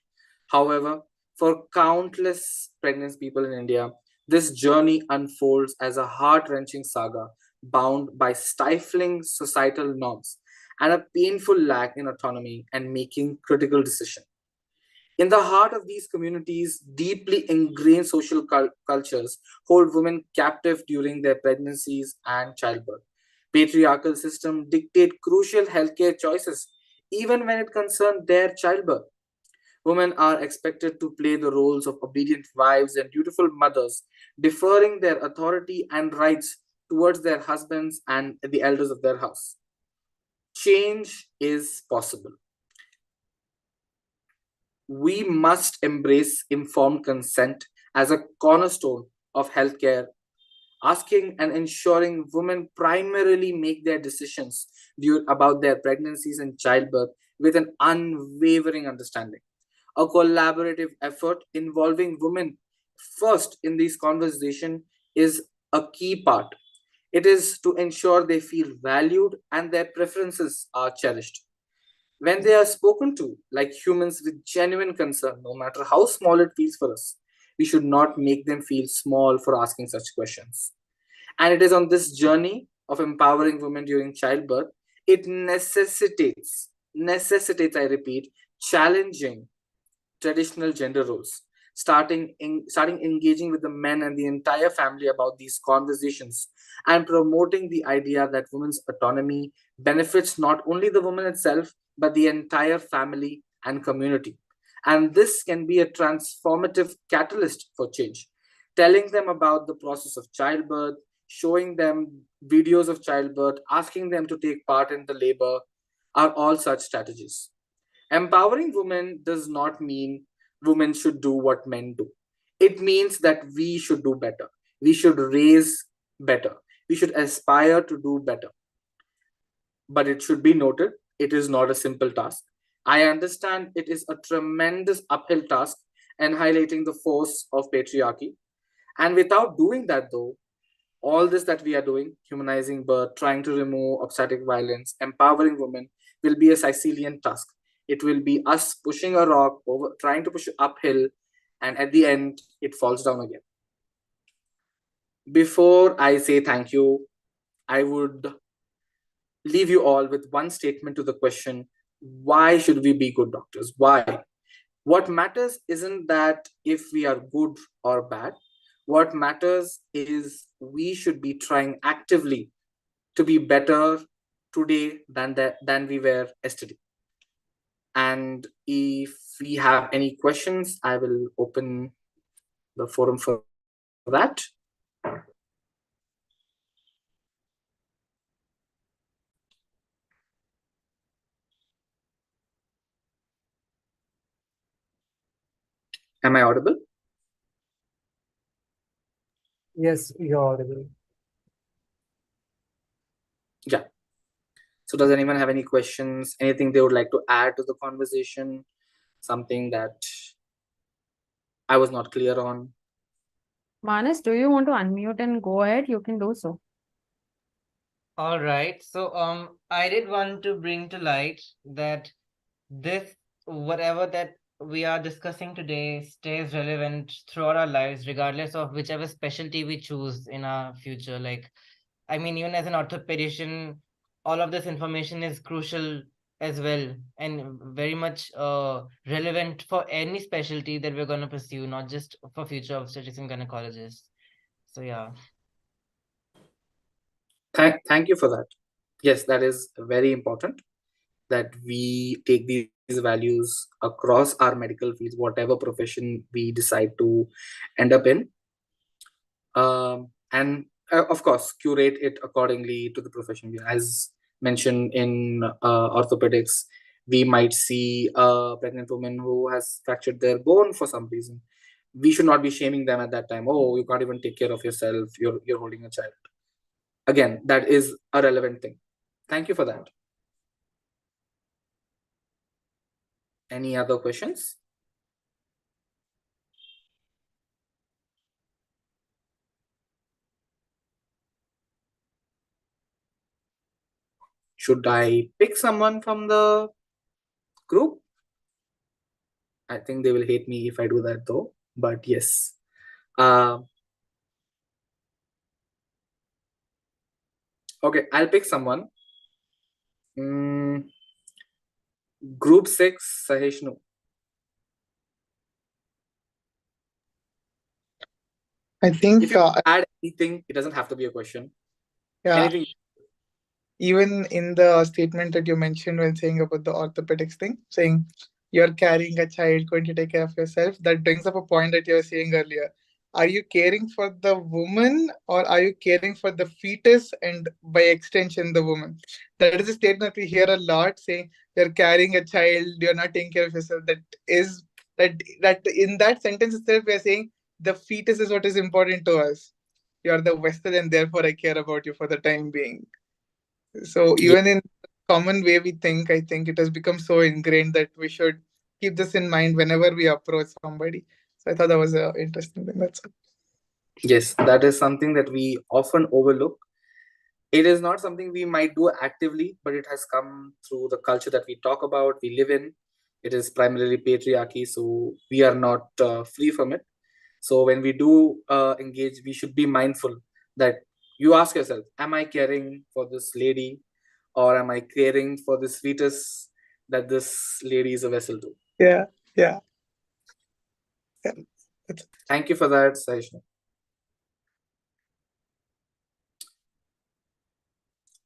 However, for countless pregnant people in India, this journey unfolds as a heart-wrenching saga bound by stifling societal norms and a painful lack in autonomy and making critical decisions. In the heart of these communities, deeply ingrained social cultures hold women captive during their pregnancies and childbirth. Patriarchal systems dictate crucial healthcare choices, even when it concerns their childbirth. Women are expected to play the roles of obedient wives and dutiful mothers, deferring their authority and rights towards their husbands and the elders of their house. Change is possible. We must embrace informed consent as a cornerstone of healthcare, asking and ensuring women primarily make their decisions about their pregnancies and childbirth with an unwavering understanding. A collaborative effort involving women first in this conversation is a key part. It is to ensure they feel valued and their preferences are cherished. When they are spoken to like humans with genuine concern, no matter how small it feels for us, we should not make them feel small for asking such questions. And it is on this journey of empowering women during childbirth, it necessitates, I repeat, challenging traditional gender roles, starting engaging with the men and the entire family about these conversations, and promoting the idea that women's autonomy benefits not only the woman itself but the entire family and community. And this can be a transformative catalyst for change. Telling them about the process of childbirth, showing them videos of childbirth, asking them to take part in the labor are all such strategies. Empowering women does not mean women should do what men do. It means that we should do better. We should raise better. We should aspire to do better. But it should be noted, it is not a simple task. I understand it is a tremendous uphill task and highlighting the force of patriarchy. And without doing that, though, all this that we are doing, humanizing birth, trying to remove obstetric violence, empowering women, will be a Sicilian task. It will be us pushing a rock over, trying to push it uphill, and at the end, it falls down again. Before I say thank you, I would leave you all with one statement to the question, why should we be good doctors? Why? What matters isn't that if we are good or bad. What matters is we should be trying actively to be better today than we were yesterday. And if we have any questions, I will open the forum for that. Am I audible?
Yes, you're audible.
Yeah. So does anyone have any questions? Anything they would like to add to the conversation? Something that I was not clear on?
Manas, do you want to unmute and go ahead? You can do so.
All right. So I did want to bring to light that this whatever that we are discussing today stays relevant throughout our lives, regardless of whichever specialty we choose in our future. Like, I mean, even as an orthopedician, all of this information is crucial as well and very much relevant for any specialty that we're going to pursue, not just for future obstetrics and gynecologists. So yeah.
Thank you for that. Yes, that is very important that we take these values across our medical fields, whatever profession we decide to end up in. And of course, curate it accordingly to the profession. As mentioned in orthopedics, we might see a pregnant woman who has fractured their bone for some reason. We should not be shaming them at that time. Oh, you can't even take care of yourself. You're holding a child. Again, that is a relevant thing. Thank you for that. Any other questions? Should I pick someone from the group? I think they will hate me if I do that though, but yes. Okay, I'll pick someone. Group 6, Saheshnu.
I think
If you add anything, it doesn't have to be a question.
yeah,
Anything.
even in the statement that you mentioned when saying about the orthopedics thing, saying you're carrying a child, going to take care of yourself, that brings up a point that you were saying earlier. Are you caring for the woman or are you caring for the fetus and by extension the woman? That is a statement we hear a lot, saying you're carrying a child, you're not taking care of yourself. That is that in that sentence itself we are saying the fetus is what is important to us. You're the vessel and therefore I care about you for the time being. So even in common way we think, I think it has become so ingrained that we should keep this in mind whenever we approach somebody. So I thought that was an interesting thing. That's it.
Yes, that is something that we often overlook. It is not something we might do actively, but it has come through the culture that we talk about, we live in. It is primarily patriarchy, so we are not free from it. So when we do engage, we should be mindful that you ask yourself, am I caring for this lady or am I caring for this fetus that this lady is a vessel to?
Yeah, yeah.
Thank you for that, Saishna.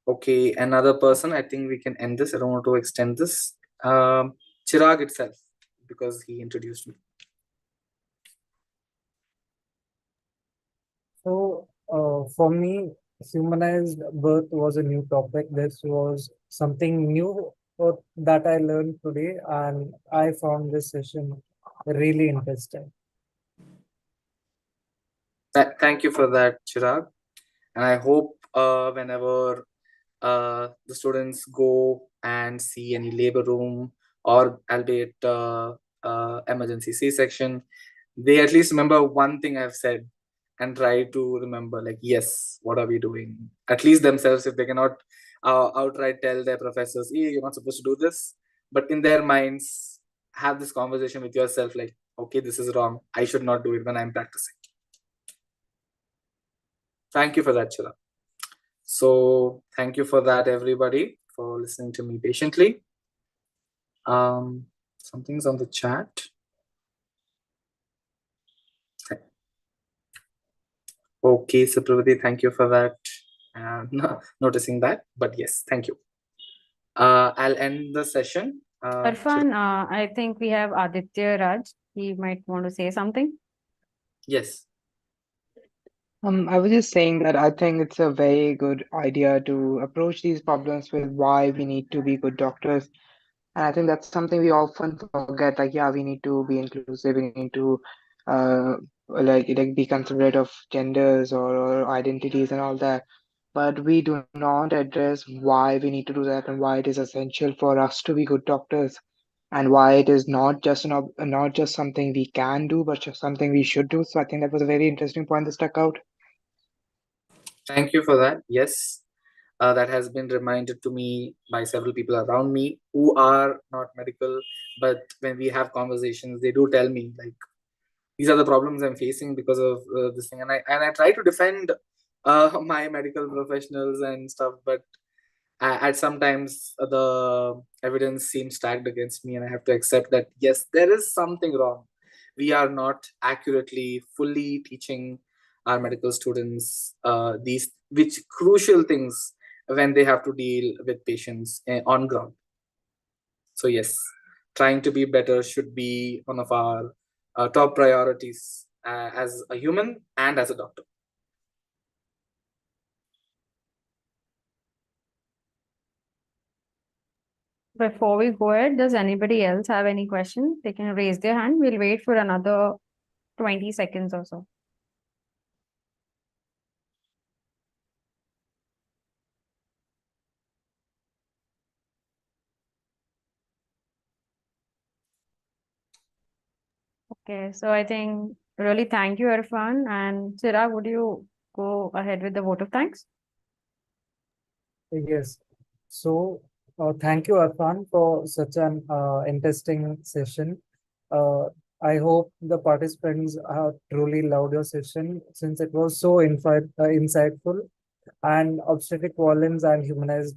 Okay, another person. I think we can end this. I don't want to extend this. Chirag itself, because he introduced me.
So, for me, humanized birth was a new topic. This was something new that I learned today, and I found this session really interesting.
Thank you for that, Chirag. And I hope whenever the students go and see any labor room or albeit emergency C-section, they at least remember one thing I've said and try to remember, like, yes, what are we doing? At least themselves, if they cannot outright tell their professors, hey, you're not supposed to do this, but in their minds, have this conversation with yourself, like, okay, this is wrong. I should not do it when I'm practicing. Thank you for that, Chirag. So thank you for that, everybody, for listening to me patiently. Something's on the chat. Okay, Supravati, thank you for that. Noticing that, but yes, thank you. I'll end the session.
Irfan, I think we have Aditya Raj. He might want to say something.
Yes.
I was just saying that I think it's a very good idea to approach these problems with why we need to be good doctors. And I think that's something we often forget. Like, yeah, we need to be inclusive. We need to, like be considerate of genders or identities and all that. But we do not address why we need to do that and why it is essential for us to be good doctors, and why it is not just not just something we can do, but just something we should do. So I think that was a very interesting point that stuck out.
Thank you for that. Yes, that has been reminded to me by several people around me who are not medical, but when we have conversations, they do tell me like these are the problems I'm facing because of this thing, and I try to defend my medical professionals and stuff, but at sometimes the evidence seems stacked against me, and I have to accept that yes, there is something wrong. We are not accurately, fully teaching our medical students these which crucial things when they have to deal with patients on ground. So yes, trying to be better should be one of our top priorities as a human and as a doctor.
Before we go ahead, does anybody else have any questions? They can raise their hand. We'll wait for another 20 seconds or so. Okay, so I think really thank you, Irfan. And Chirag, would you go ahead with the vote of thanks?
Yes. So, thank you, Arfan, for such an interesting session. I hope the participants have truly loved your session since it was so insightful, and obstetric violence and humanized